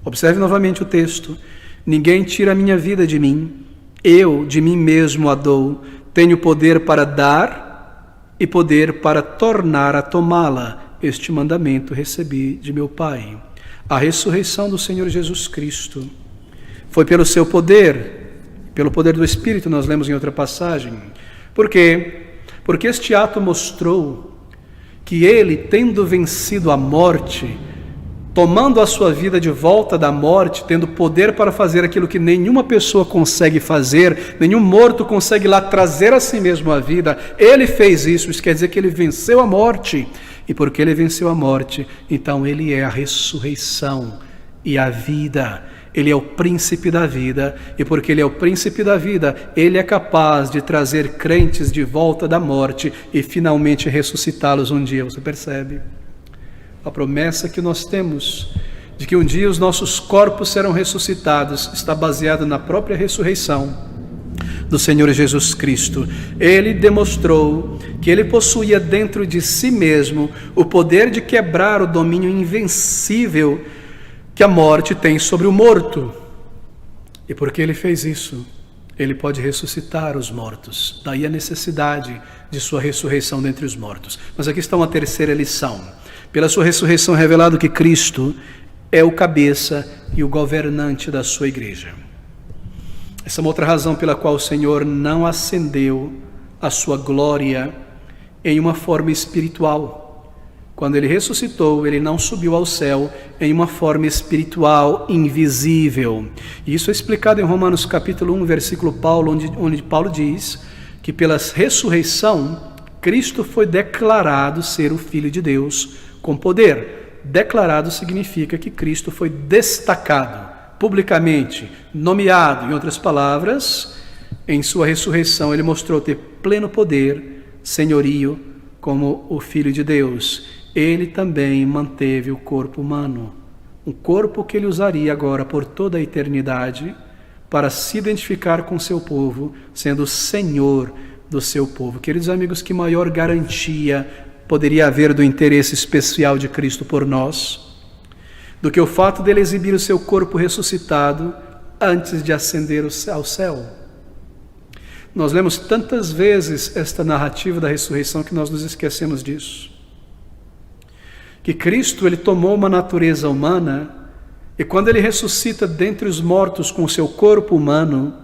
A: Observe novamente o texto. Ninguém tira a minha vida de mim, eu de mim mesmo a dou. Tenho poder para dar e poder para tornar a tomá-la. Este mandamento recebi de meu Pai. A ressurreição do Senhor Jesus Cristo foi pelo seu poder, pelo poder do Espírito, nós lemos em outra passagem. Por quê? Porque este ato mostrou que ele, tendo vencido a morte, tomando a sua vida de volta da morte, tendo poder para fazer aquilo que nenhuma pessoa consegue fazer, nenhum morto consegue lá trazer a si mesmo a vida, ele fez isso. Isso quer dizer que ele venceu a morte. E porque ele venceu a morte, então ele é a ressurreição e a vida. Ele é o príncipe da vida, e porque ele é o príncipe da vida, ele é capaz de trazer crentes de volta da morte e finalmente ressuscitá-los um dia. Você percebe? A promessa que nós temos de que um dia os nossos corpos serão ressuscitados está baseada na própria ressurreição do Senhor Jesus Cristo. Ele demonstrou que ele possuía dentro de si mesmo o poder de quebrar o domínio invencível que a morte tem sobre o morto. E porque ele fez isso, ele pode ressuscitar os mortos. Daí a necessidade de sua ressurreição dentre os mortos. Mas aqui está uma terceira lição. Pela sua ressurreição é revelado que Cristo é o cabeça e o governante da sua igreja. Essa é uma outra razão pela qual o Senhor não ascendeu a sua glória em uma forma espiritual. Quando ele ressuscitou, ele não subiu ao céu em uma forma espiritual invisível. E isso é explicado em Romanos capítulo 1, versículo onde Paulo diz que pela ressurreição, Cristo foi declarado ser o Filho de Deus com poder. Declarado significa que Cristo foi destacado publicamente, nomeado. Em outras palavras, em sua ressurreição ele mostrou ter pleno poder, senhorio, como o Filho de Deus. Ele também manteve o corpo humano, um corpo que ele usaria agora por toda a eternidade para se identificar com seu povo, sendo o Senhor do seu povo. Queridos amigos, que maior garantia poderia haver do interesse especial de Cristo por nós, do que o fato dele exibir o seu corpo ressuscitado antes de ascender ao céu. Nós lemos tantas vezes esta narrativa da ressurreição que nós nos esquecemos disso. Que Cristo, ele tomou uma natureza humana, e quando ele ressuscita dentre os mortos com o seu corpo humano,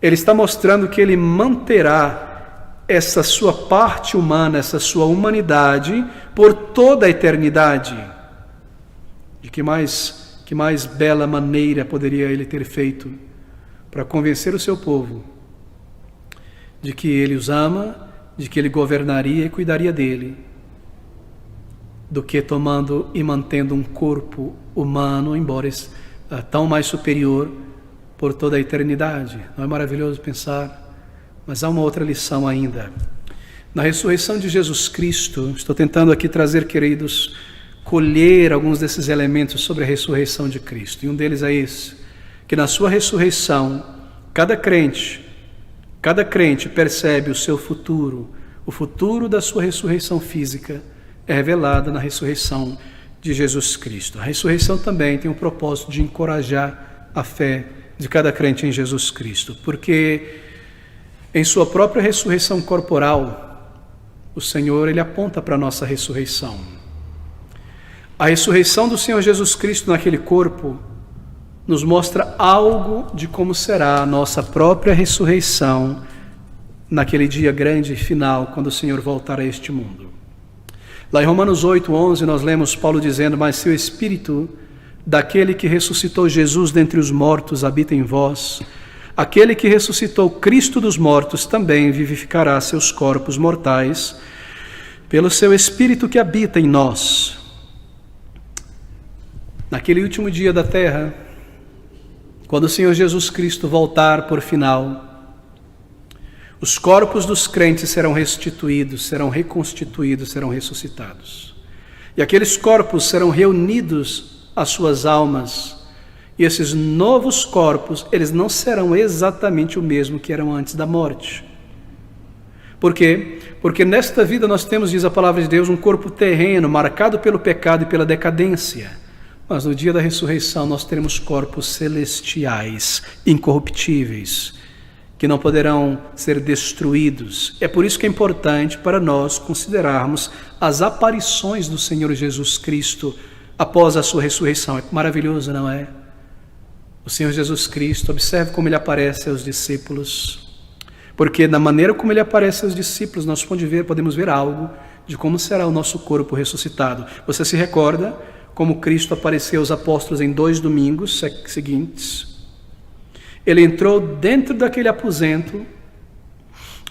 A: ele está mostrando que ele manterá essa sua parte humana, essa sua humanidade, por toda a eternidade. De que mais bela maneira poderia ele ter feito para convencer o seu povo de que ele os ama, de que ele governaria e cuidaria dele, do que tomando e mantendo um corpo humano, embora tão mais superior, por toda a eternidade. Não é maravilhoso pensar? Mas há uma outra lição ainda. Na ressurreição de Jesus Cristo, estou tentando aqui trazer, queridos, colher alguns desses elementos sobre a ressurreição de Cristo. E um deles é esse, que na sua ressurreição, cada crente percebe o seu futuro, o futuro da sua ressurreição física, é revelada na ressurreição de Jesus Cristo. A ressurreição também tem o propósito de encorajar a fé de cada crente em Jesus Cristo, porque em sua própria ressurreição corporal, o Senhor, ele aponta para a nossa ressurreição. A ressurreição do Senhor Jesus Cristo naquele corpo nos mostra algo de como será a nossa própria ressurreição naquele dia grande e final, quando o Senhor voltar a este mundo. Lá em Romanos 8:11 nós lemos Paulo dizendo: mas se o Espírito daquele que ressuscitou Jesus dentre os mortos habita em vós, aquele que ressuscitou Cristo dos mortos também vivificará seus corpos mortais pelo seu Espírito que habita em nós. Naquele último dia da terra, quando o Senhor Jesus Cristo voltar por final, os corpos dos crentes serão restituídos, serão reconstituídos, serão ressuscitados. E aqueles corpos serão reunidos às suas almas. E esses novos corpos, eles não serão exatamente o mesmo que eram antes da morte. Por quê? Porque nesta vida nós temos, diz a palavra de Deus, um corpo terreno, marcado pelo pecado e pela decadência. Mas no dia da ressurreição nós teremos corpos celestiais, incorruptíveis, que não poderão ser destruídos. É por isso que é importante para nós considerarmos as aparições do Senhor Jesus Cristo após a sua ressurreição. É maravilhoso, não é? O Senhor Jesus Cristo, observe como ele aparece aos discípulos, porque na maneira como ele aparece aos discípulos, nós podemos ver algo de como será o nosso corpo ressuscitado. Você se recorda como Cristo apareceu aos apóstolos em 2 domingos seguintes? Ele entrou dentro daquele aposento,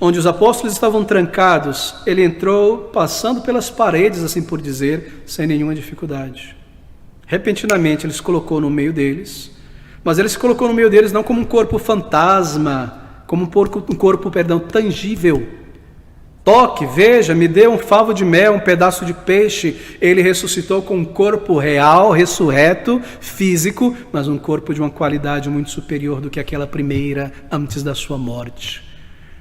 A: onde os apóstolos estavam trancados. Ele entrou passando pelas paredes, assim por dizer, sem nenhuma dificuldade. Repentinamente ele se colocou no meio deles, mas ele se colocou no meio deles não como um corpo fantasma, como um corpo tangível. Toque, veja, me dê um favo de mel, um pedaço de peixe. Ele ressuscitou com um corpo real, ressurreto, físico, mas um corpo de uma qualidade muito superior do que aquela primeira antes da sua morte.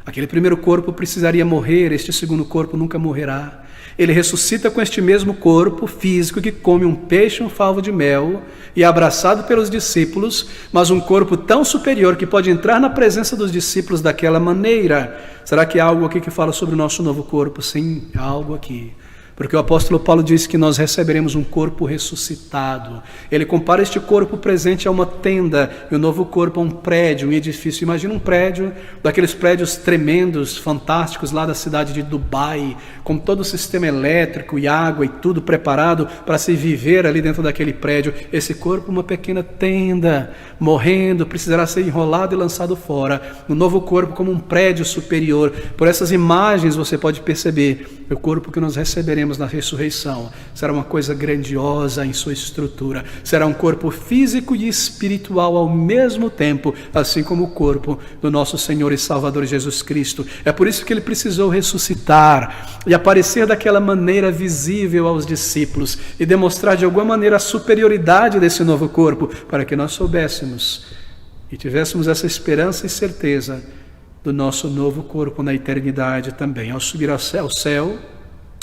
A: Aquele primeiro corpo precisaria morrer, este segundo corpo nunca morrerá. Ele ressuscita com este mesmo corpo físico que come um peixe, um favo de mel, e é abraçado pelos discípulos, mas um corpo tão superior que pode entrar na presença dos discípulos daquela maneira. Será que há algo aqui que fala sobre o nosso novo corpo? Sim, há algo aqui. Porque o apóstolo Paulo diz que nós receberemos um corpo ressuscitado. Ele compara este corpo presente a uma tenda e o novo corpo a um prédio, um edifício. Imagina um prédio, daqueles prédios tremendos, fantásticos lá da cidade de Dubai, com todo o sistema elétrico e água e tudo preparado para se viver ali dentro daquele prédio. Esse corpo, uma pequena tenda, morrendo, precisará ser enrolado e lançado fora. O novo corpo como um prédio superior. Por essas imagens você pode perceber o corpo que nós receberemos na ressurreição será uma coisa grandiosa em sua estrutura, será um corpo físico e espiritual ao mesmo tempo, assim como o corpo do nosso Senhor e Salvador Jesus Cristo. É por isso que ele precisou ressuscitar e aparecer daquela maneira visível aos discípulos e demonstrar de alguma maneira a superioridade desse novo corpo, para que nós soubéssemos e tivéssemos essa esperança e certeza do nosso novo corpo na eternidade também. Ao subir ao céu,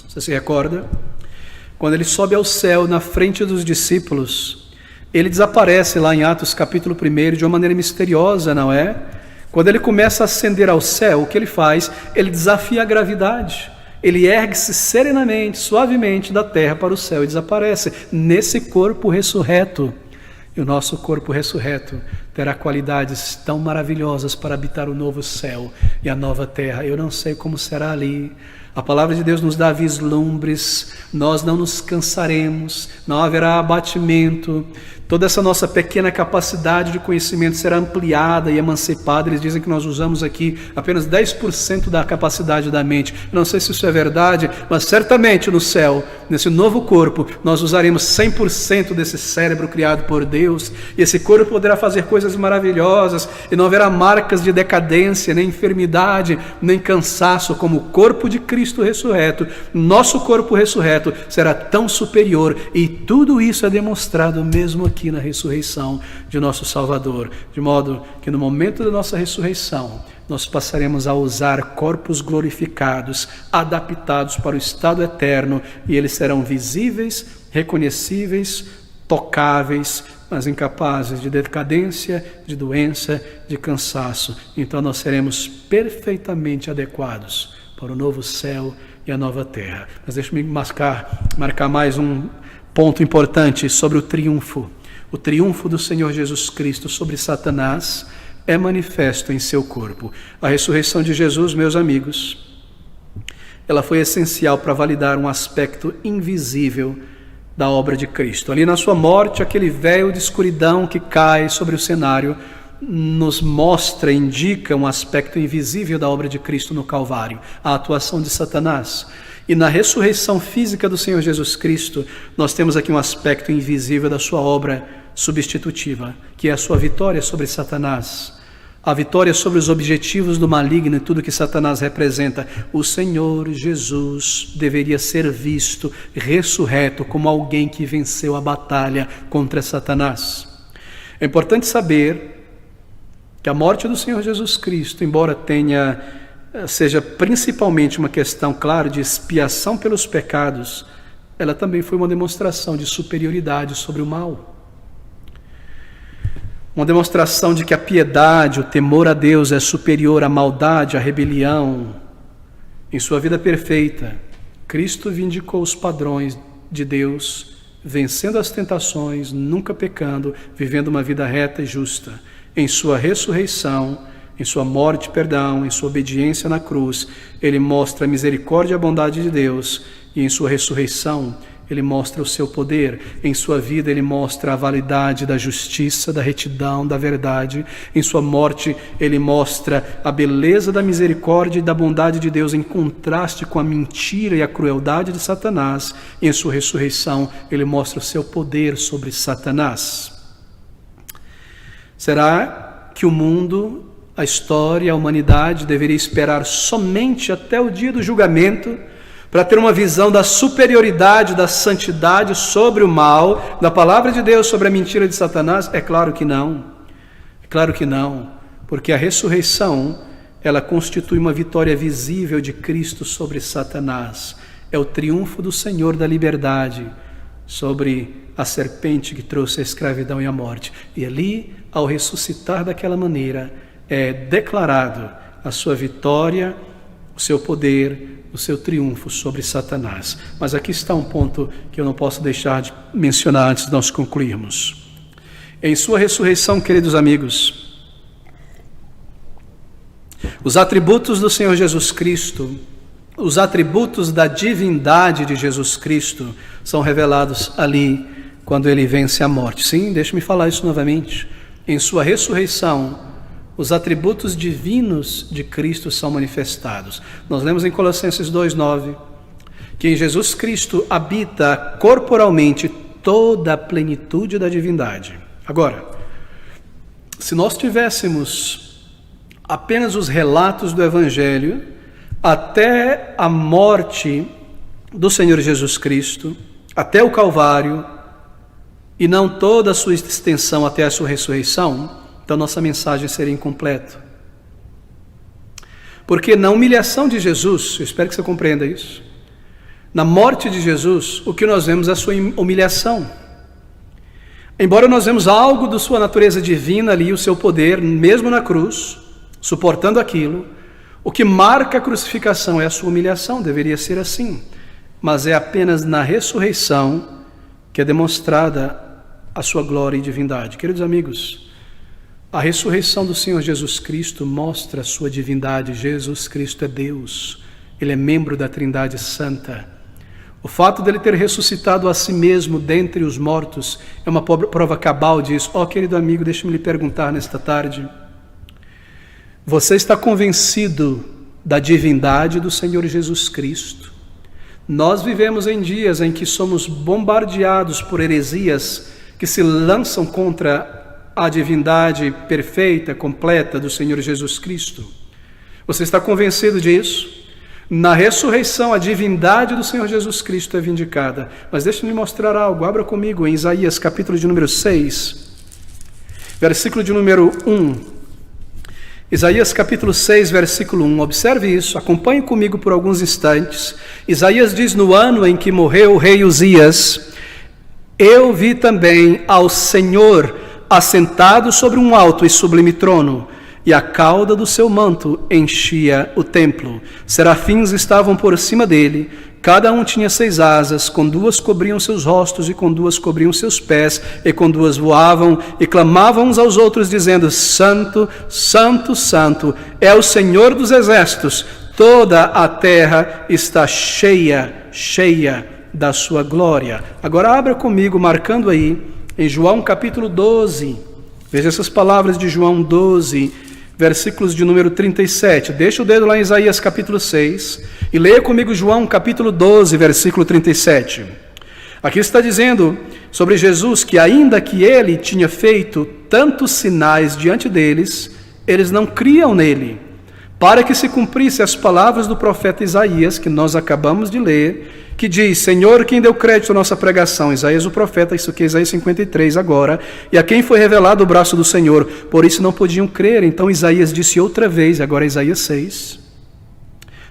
A: você se recorda? Quando ele sobe ao céu na frente dos discípulos, ele desaparece lá em Atos capítulo 1 de uma maneira misteriosa, não é? Quando ele começa a ascender ao céu, o que ele faz? Ele desafia a gravidade. Ele ergue-se serenamente, suavemente da terra para o céu e desaparece nesse corpo ressurreto. E o nosso corpo ressurreto terá qualidades tão maravilhosas para habitar o novo céu e a nova terra. Eu não sei como será ali. A palavra de Deus nos dá vislumbres, nós não nos cansaremos, não haverá abatimento. Toda essa nossa pequena capacidade de conhecimento será ampliada e emancipada. Eles dizem que nós usamos aqui apenas 10% da capacidade da mente. Eu não sei se isso é verdade, mas certamente no céu, nesse novo corpo, nós usaremos 100% desse cérebro criado por Deus. E esse corpo poderá fazer coisas maravilhosas e não haverá marcas de decadência, nem enfermidade, nem cansaço, como o corpo de Cristo ressurreto. Nosso corpo ressurreto será tão superior, e tudo isso é demonstrado mesmo aqui na ressurreição de nosso Salvador, de modo que no momento da nossa ressurreição nós passaremos a usar corpos glorificados, adaptados para o estado eterno, e eles serão visíveis, reconhecíveis, tocáveis, mas incapazes de decadência, de doença, de cansaço. Então nós seremos perfeitamente adequados para o novo céu e a nova terra. Mas deixe-me marcar mais um ponto importante sobre o triunfo. O triunfo do Senhor Jesus Cristo sobre Satanás é manifesto em seu corpo. A ressurreição de Jesus, meus amigos, ela foi essencial para validar um aspecto invisível da obra de Cristo. Ali na sua morte, aquele véu de escuridão que cai sobre o cenário nos mostra, indica um aspecto invisível da obra de Cristo no Calvário, a atuação de Satanás. E na ressurreição física do Senhor Jesus Cristo, nós temos aqui um aspecto invisível da sua obra substitutiva, que é a sua vitória sobre Satanás, a vitória sobre os objetivos do maligno e tudo que Satanás representa. O Senhor Jesus deveria ser visto ressurreto como alguém que venceu a batalha contra Satanás. É importante saber que a morte do Senhor Jesus Cristo, embora seja principalmente uma questão, claro, de expiação pelos pecados, ela também foi uma demonstração de superioridade sobre o mal. Uma demonstração de que a piedade, o temor a Deus é superior à maldade, à rebelião. Em sua vida perfeita, Cristo vindicou os padrões de Deus, vencendo as tentações, nunca pecando, vivendo uma vida reta e justa. Em sua ressurreição, em sua morte, em sua obediência na cruz, ele mostra a misericórdia e a bondade de Deus, e em sua ressurreição, ele mostra o seu poder. Em sua vida ele mostra a validade da justiça, da retidão, da verdade. Em sua morte ele mostra a beleza da misericórdia e da bondade de Deus em contraste com a mentira e a crueldade de Satanás. E em sua ressurreição ele mostra o seu poder sobre Satanás. Será que o mundo, a história, a humanidade deveria esperar somente até o dia do julgamento para ter uma visão da superioridade, da santidade sobre o mal, da palavra de Deus sobre a mentira de Satanás? É claro que não. É claro que não, porque a ressurreição, ela constitui uma vitória visível de Cristo sobre Satanás. É o triunfo do Senhor da liberdade sobre a serpente que trouxe a escravidão e a morte. E ali, ao ressuscitar daquela maneira, é declarado a sua vitória, o seu poder, o seu triunfo sobre Satanás. Mas aqui está um ponto que eu não posso deixar de mencionar antes de nós concluirmos. Em sua ressurreição, queridos amigos, os atributos do Senhor Jesus Cristo, os atributos da divindade de Jesus Cristo são revelados ali quando ele vence a morte. Sim, deixe-me falar isso novamente. Em sua ressurreição, os atributos divinos de Cristo são manifestados. Nós lemos em Colossenses 2:9 que em Jesus Cristo habita corporalmente toda a plenitude da divindade. Agora, se nós tivéssemos apenas os relatos do Evangelho até a morte do Senhor Jesus Cristo, até o Calvário, e não toda a sua extensão até a sua ressurreição, então nossa mensagem seria incompleta. Porque na humilhação de Jesus, eu espero que você compreenda isso, na morte de Jesus, o que nós vemos é a sua humilhação. Embora nós vemos algo da sua natureza divina ali, o seu poder, mesmo na cruz, suportando aquilo, o que marca a crucificação é a sua humilhação, deveria ser assim. Mas é apenas na ressurreição que é demonstrada a sua glória e divindade. Queridos amigos, a ressurreição do Senhor Jesus Cristo mostra a sua divindade. Jesus Cristo é Deus, Ele é membro da Trindade Santa. O fato dele ter ressuscitado a si mesmo dentre os mortos é uma prova cabal disso. Querido amigo, deixe-me lhe perguntar nesta tarde, você está convencido da divindade do Senhor Jesus Cristo? Nós vivemos em dias em que somos bombardeados por heresias que se lançam contra a divindade perfeita, completa do Senhor Jesus Cristo. Você está convencido disso? Na ressurreição, a divindade do Senhor Jesus Cristo é vindicada. Mas deixe-me mostrar algo. Abra comigo em Isaías, capítulo de número 6, versículo de número 1. Isaías capítulo 6, versículo 1. Observe isso, acompanhe comigo por alguns instantes. Isaías diz: no ano em que morreu o rei Uzias, eu vi também ao Senhor assentado sobre um alto e sublime trono, e a cauda do seu manto enchia o templo. Serafins estavam por cima dele, cada um tinha 6 asas, com 2 cobriam seus rostos, e com 2 cobriam seus pés, e com 2 voavam, e clamavam uns aos outros, dizendo: Santo, Santo, Santo, é o Senhor dos exércitos, toda a terra está cheia, cheia da sua glória. Agora abra comigo, marcando aí, em João capítulo 12, veja essas palavras de João 12, versículos de número 37. Deixa o dedo lá em Isaías capítulo 6 e leia comigo João capítulo 12, versículo 37. Aqui está dizendo sobre Jesus que ainda que ele tinha feito tantos sinais diante deles, eles não criam nele, para que se cumprisse as palavras do profeta Isaías, que nós acabamos de ler, que diz: Senhor, quem deu crédito à nossa pregação? Isaías o profeta, isso aqui é Isaías 53 agora, e a quem foi revelado o braço do Senhor, por isso não podiam crer. Então Isaías disse outra vez, agora Isaías 6,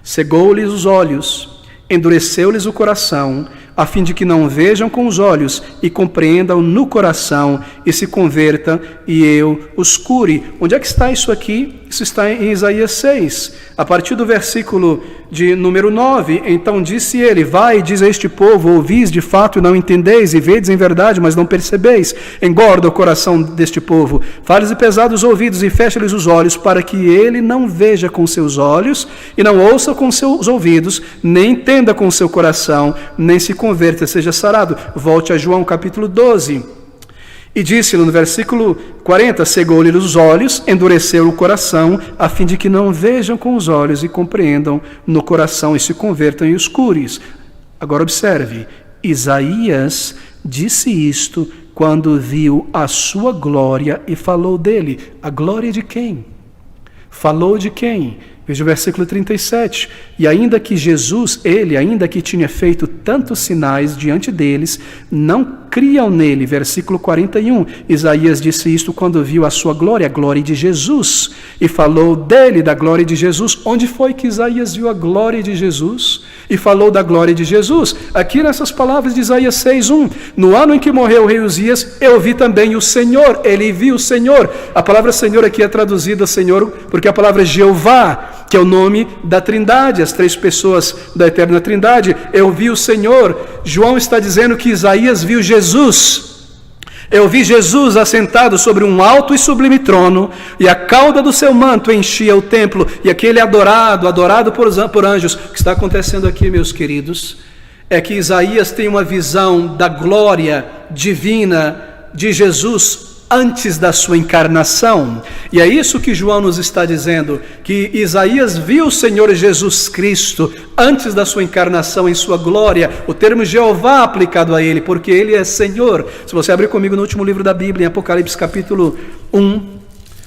A: cegou-lhes os olhos, endureceu-lhes o coração, a fim de que não vejam com os olhos e compreendam no coração e se convertam e eu os cure. Onde é que está isso aqui? Isso está em Isaías 6, a partir do versículo de número 9. Então disse ele: vai, diz a este povo, ouvis de fato e não entendeis, e vedes em verdade, mas não percebeis. Engorda o coração deste povo, fale-lhes pesados os ouvidos e fecha-lhes os olhos, para que ele não veja com seus olhos e não ouça com seus ouvidos, nem entenda com seu coração, nem se converta, seja sarado. Volte a João capítulo 12. E disse-lhe no versículo 40, cegou-lhe os olhos, endureceu o coração, a fim de que não vejam com os olhos e compreendam no coração e se convertam e os cures. Agora observe, Isaías disse isto quando viu a sua glória e falou dele. A glória de quem? Falou de quem? Veja o versículo 37. E ainda que Jesus, ele, ainda que tinha feito tantos sinais diante deles, não criam nele. Versículo 41. Isaías disse isto quando viu a sua glória, a glória de Jesus, e falou dele, da glória de Jesus. Onde foi que Isaías viu a glória de Jesus e falou da glória de Jesus? Aqui nessas palavras de Isaías 6:1. No ano em que morreu o rei Uzias, eu vi também o Senhor. Ele viu o Senhor. A palavra Senhor aqui é traduzida Senhor porque a palavra Jeová, que é o nome da Trindade, as três pessoas da eterna Trindade. Eu vi o Senhor. João está dizendo que Isaías viu Jesus. Eu vi Jesus assentado sobre um alto e sublime trono, e a cauda do seu manto enchia o templo, e aquele adorado por anjos. O que está acontecendo aqui, meus queridos, é que Isaías tem uma visão da glória divina de Jesus antes da sua encarnação. E é isso que João nos está dizendo, que Isaías viu o Senhor Jesus Cristo antes da sua encarnação em sua glória. O termo Jeová aplicado a ele, porque ele é Senhor. Se você abrir comigo no último livro da Bíblia, em Apocalipse capítulo 1,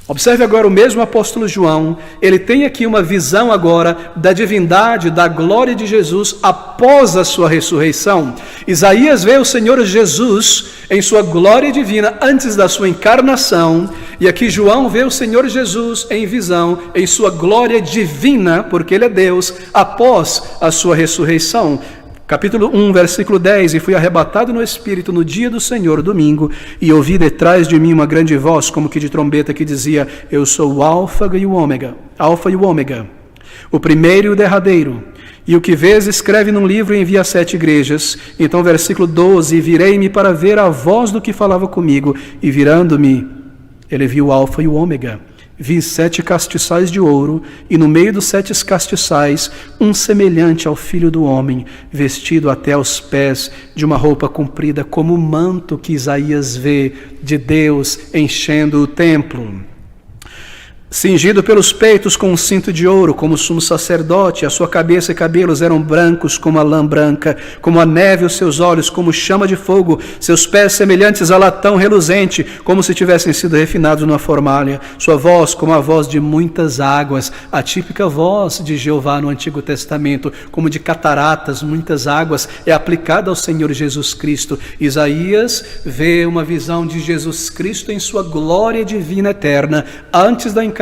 A: observe agora o mesmo apóstolo João. Ele tem aqui uma visão agora da divindade, da glória de Jesus após a sua ressurreição. Isaías vê o Senhor Jesus em sua glória divina antes da sua encarnação, e aqui João vê o Senhor Jesus em visão, em sua glória divina, porque ele é Deus, após a sua ressurreição. Capítulo 1, versículo 10, e fui arrebatado no Espírito no dia do Senhor, domingo, e ouvi detrás de mim uma grande voz, como que de trombeta, que dizia: eu sou o Alfa e o Ômega, o primeiro e o derradeiro. E o que vês, escreve num livro e envia a 7 igrejas. Então, versículo 12, e virei-me para ver a voz do que falava comigo, e virando-me, ele viu o Alfa e o Ômega. Vi 7 castiçais de ouro, e no meio dos 7 castiçais, um semelhante ao Filho do Homem, vestido até aos pés de uma roupa comprida, como o manto que Isaías vê de Deus enchendo o templo. Cingido pelos peitos com um cinto de ouro, como sumo sacerdote, a sua cabeça e cabelos eram brancos como a lã branca, como a neve os seus olhos, como chama de fogo, seus pés semelhantes a latão reluzente, como se tivessem sido refinados numa fornalha, sua voz como a voz de muitas águas, a típica voz de Jeová no Antigo Testamento, como de cataratas, muitas águas, é aplicada ao Senhor Jesus Cristo. Isaías vê uma visão de Jesus Cristo em sua glória divina eterna, antes da encarnação.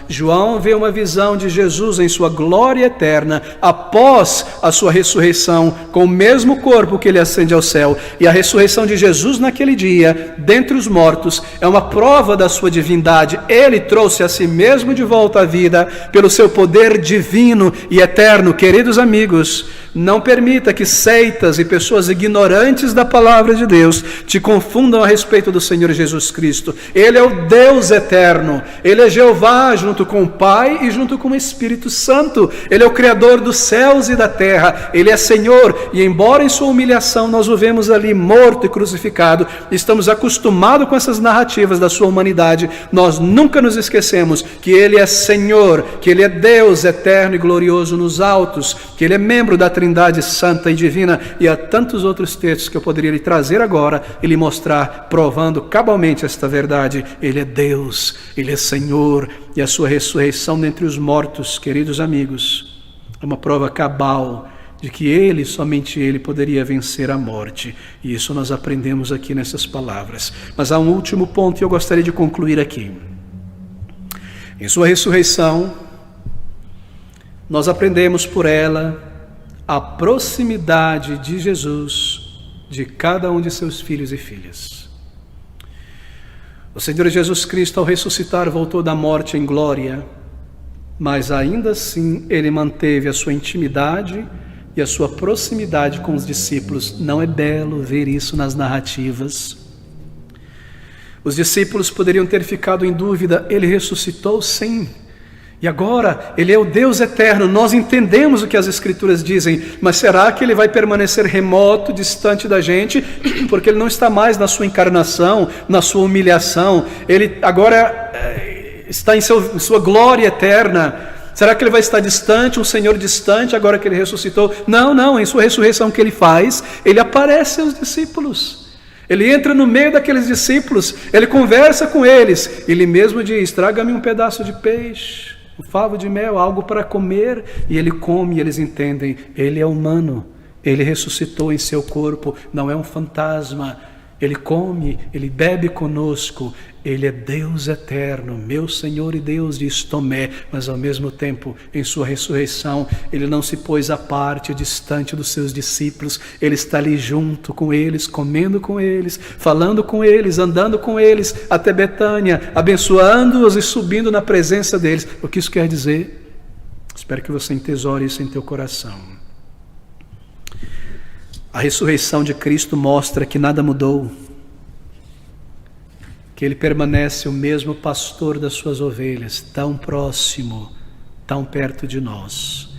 A: João vê uma visão de Jesus em sua glória eterna após a sua ressurreição, com o mesmo corpo que ele ascende ao céu. E a ressurreição de Jesus naquele dia, dentre os mortos, é uma prova da sua divindade. Ele trouxe a si mesmo de volta à vida pelo seu poder divino e eterno. Queridos amigos, não permita que seitas e pessoas ignorantes da palavra de Deus te confundam a respeito do Senhor Jesus Cristo. Ele é o Deus eterno, Ele Ele é Jeová junto com o Pai e junto com o Espírito Santo. Ele é o Criador dos céus e da terra. Ele é Senhor. E embora em sua humilhação nós o vemos ali morto e crucificado, estamos acostumados com essas narrativas da sua humanidade, nós nunca nos esquecemos que Ele é Senhor, que Ele é Deus eterno e glorioso nos altos, que Ele é membro da Trindade Santa e Divina. E há tantos outros textos que eu poderia lhe trazer agora e lhe mostrar, provando cabalmente esta verdade. Ele é Deus, Ele é Senhor, e a sua ressurreição dentre os mortos, queridos amigos, é uma prova cabal de que Ele, somente Ele, poderia vencer a morte. E isso nós aprendemos aqui nessas palavras. Mas há um último ponto e eu gostaria de concluir aqui. Em sua ressurreição, nós aprendemos por ela a proximidade de Jesus de cada um de seus filhos e filhas. O Senhor Jesus Cristo, ao ressuscitar, voltou da morte em glória, mas ainda assim Ele manteve a sua intimidade e a sua proximidade com os discípulos. Não é belo ver isso nas narrativas? Os discípulos poderiam ter ficado em dúvida: Ele ressuscitou? Sim. E agora, Ele é o Deus eterno, nós entendemos o que as Escrituras dizem, mas será que Ele vai permanecer remoto, distante da gente, porque Ele não está mais na sua encarnação, na sua humilhação? Ele agora está em sua glória eterna. Será que Ele vai estar distante, um Senhor distante, agora que Ele ressuscitou? Não, em sua ressurreição, o que Ele faz? Ele aparece aos discípulos. Ele entra no meio daqueles discípulos, Ele conversa com eles, Ele mesmo diz: traga-me um pedaço de peixe, um favo de mel, algo para comer. E Ele come, e eles entendem: Ele é humano, Ele ressuscitou em seu corpo, não é um fantasma. Ele come, Ele bebe conosco, Ele é Deus eterno, meu Senhor e Deus, diz Tomé. Mas ao mesmo tempo, em sua ressurreição, Ele não se pôs à parte, distante dos seus discípulos. Ele está ali junto com eles, comendo com eles, falando com eles, andando com eles, até Betânia, abençoando-os e subindo na presença deles. O que isso quer dizer? Espero que você entesoure isso em teu coração. A ressurreição de Cristo mostra que nada mudou, que Ele permanece o mesmo pastor das suas ovelhas, tão próximo, tão perto de nós.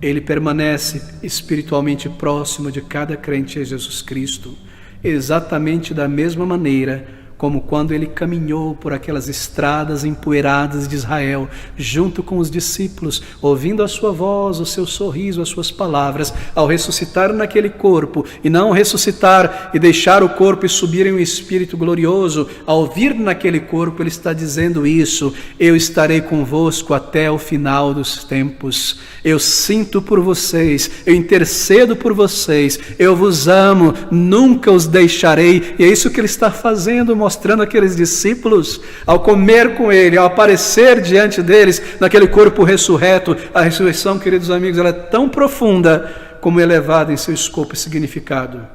A: Ele permanece espiritualmente próximo de cada crente em Jesus Cristo, exatamente da mesma maneira como quando Ele caminhou por aquelas estradas empoeiradas de Israel, junto com os discípulos, ouvindo a sua voz, o seu sorriso, as suas palavras. Ao ressuscitar naquele corpo, e não ressuscitar e deixar o corpo e subir em um espírito glorioso, ao vir naquele corpo, Ele está dizendo isso: eu estarei convosco até o final dos tempos. Eu sinto por vocês, eu intercedo por vocês, eu vos amo, nunca os deixarei. E é isso que Ele está fazendo, mostrando aqueles discípulos, ao comer com Ele, ao aparecer diante deles, naquele corpo ressurreto. A ressurreição, queridos amigos, ela é tão profunda como elevada em seu escopo e significado.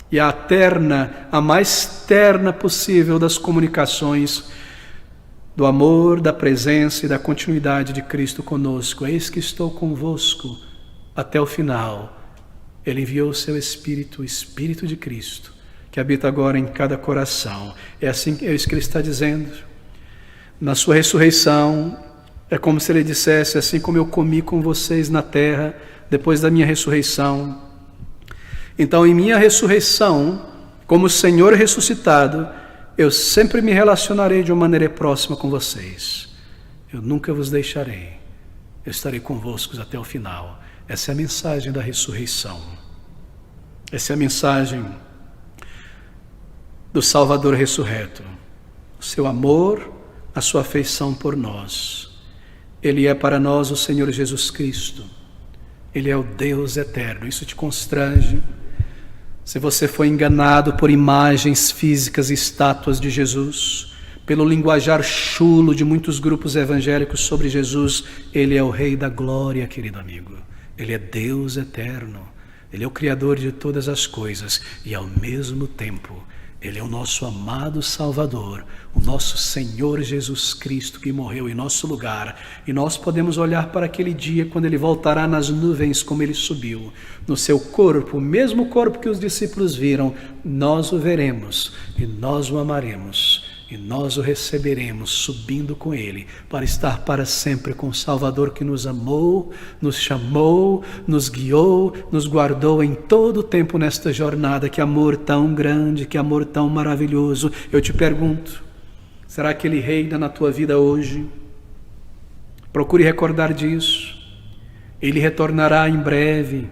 A: E a terna, a mais terna possível das comunicações do amor, da presença e da continuidade de Cristo conosco. Eis que estou convosco até o final. Ele enviou o seu Espírito, o Espírito de Cristo, que habita agora em cada coração. É assim, é isso que Ele está dizendo. Na sua ressurreição, é como se Ele dissesse: assim como eu comi com vocês na terra, depois da minha ressurreição, então em minha ressurreição, como Senhor ressuscitado, eu sempre me relacionarei de uma maneira próxima com vocês. Eu nunca vos deixarei. Eu estarei convosco até o final. Essa é a mensagem da ressurreição. Essa é a mensagem do Salvador ressurreto. O seu amor, a sua afeição por nós. Ele é para nós o Senhor Jesus Cristo. Ele é o Deus eterno. Isso te constrange? Se você foi enganado por imagens físicas e estátuas de Jesus, pelo linguajar chulo de muitos grupos evangélicos sobre Jesus, Ele é o Rei da glória, querido amigo. Ele é Deus eterno. Ele é o Criador de todas as coisas e, ao mesmo tempo, Ele é o nosso amado Salvador, o nosso Senhor Jesus Cristo, que morreu em nosso lugar. E nós podemos olhar para aquele dia quando Ele voltará nas nuvens, como Ele subiu. No seu corpo, o mesmo corpo que os discípulos viram, nós o veremos e nós o amaremos. e nós o receberemos subindo com Ele para estar para sempre com o Salvador que nos amou, nos chamou, nos guiou, nos guardou em todo o tempo nesta jornada. Que amor tão grande, que amor tão maravilhoso. Eu te pergunto, será que Ele reina na tua vida hoje? Procure recordar disso. Ele retornará em breve.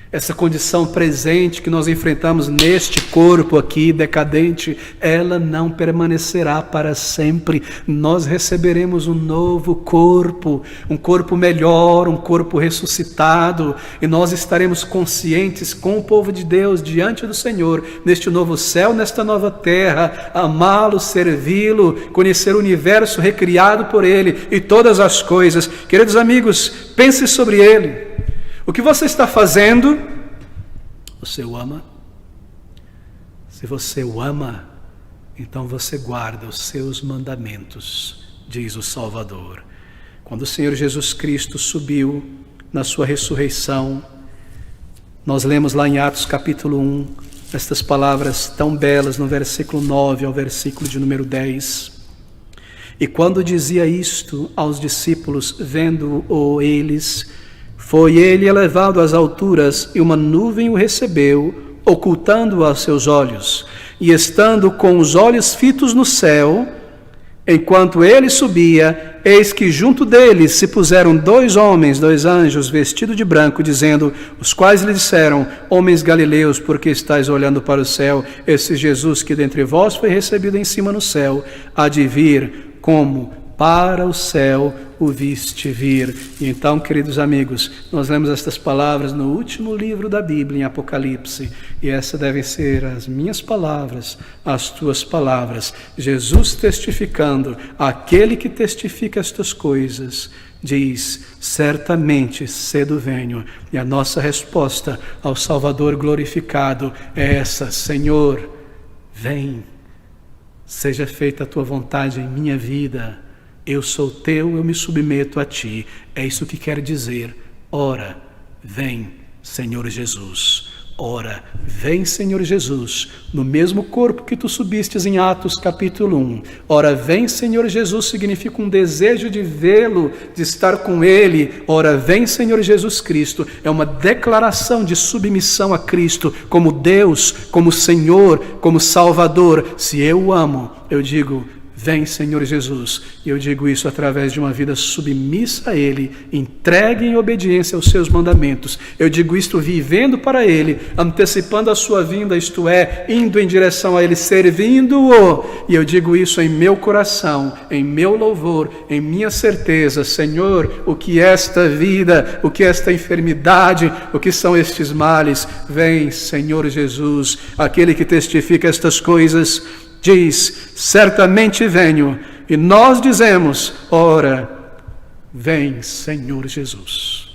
A: Essa condição presente que nós enfrentamos neste corpo aqui decadente, ela não permanecerá para sempre. Nós receberemos um novo corpo, um corpo melhor, um corpo ressuscitado, e nós estaremos conscientes com o povo de Deus diante do Senhor, neste novo céu, nesta nova terra, amá-lo, servi-lo, conhecer o universo recriado por Ele e todas as coisas. Queridos amigos, pense sobre Ele. O que você está fazendo? Você o ama? Se você o ama, então você guarda os seus mandamentos, diz o Salvador. Quando o Senhor Jesus Cristo subiu na sua ressurreição, nós lemos lá em Atos capítulo 1, estas palavras tão belas no versículo 9 ao versículo de número 10. E quando dizia isto aos discípulos, vendo-o eles, foi ele elevado às alturas, e uma nuvem o recebeu, ocultando-o aos seus olhos. E estando com os olhos fitos no céu, enquanto ele subia, eis que junto dele se puseram dois anjos, vestidos de branco, dizendo, os quais lhe disseram, homens galileus, por que estáis olhando para o céu? Esse Jesus que dentre vós foi recebido em cima no céu, há de vir como para o céu o viste vir. E então, queridos amigos, nós lemos estas palavras no último livro da Bíblia, em Apocalipse, e essas devem ser as minhas palavras, as tuas palavras. Jesus testificando, aquele que testifica estas coisas, diz, certamente cedo venho. E a nossa resposta ao Salvador glorificado é essa: Senhor, vem, seja feita a tua vontade em minha vida. Eu sou teu, eu me submeto a ti. É isso que quer dizer, ora, vem, Senhor Jesus. Ora, vem, Senhor Jesus, no mesmo corpo que tu subistes em Atos capítulo 1. Ora, vem, Senhor Jesus, significa um desejo de vê-lo, de estar com Ele. Ora, vem, Senhor Jesus Cristo, é uma declaração de submissão a Cristo, como Deus, como Senhor, como Salvador. Se eu o amo, eu digo, vem, Senhor Jesus. E eu digo isso através de uma vida submissa a Ele, entregue em obediência aos seus mandamentos. Eu digo isto vivendo para Ele, antecipando a sua vinda, isto é, indo em direção a Ele, servindo-o. E eu digo isso em meu coração, em meu louvor, em minha certeza. Senhor, o que é esta vida, o que é esta enfermidade, o que são estes males? Vem, Senhor Jesus, aquele que testifica estas coisas, diz, certamente venho, e nós dizemos, ora, vem, Senhor Jesus.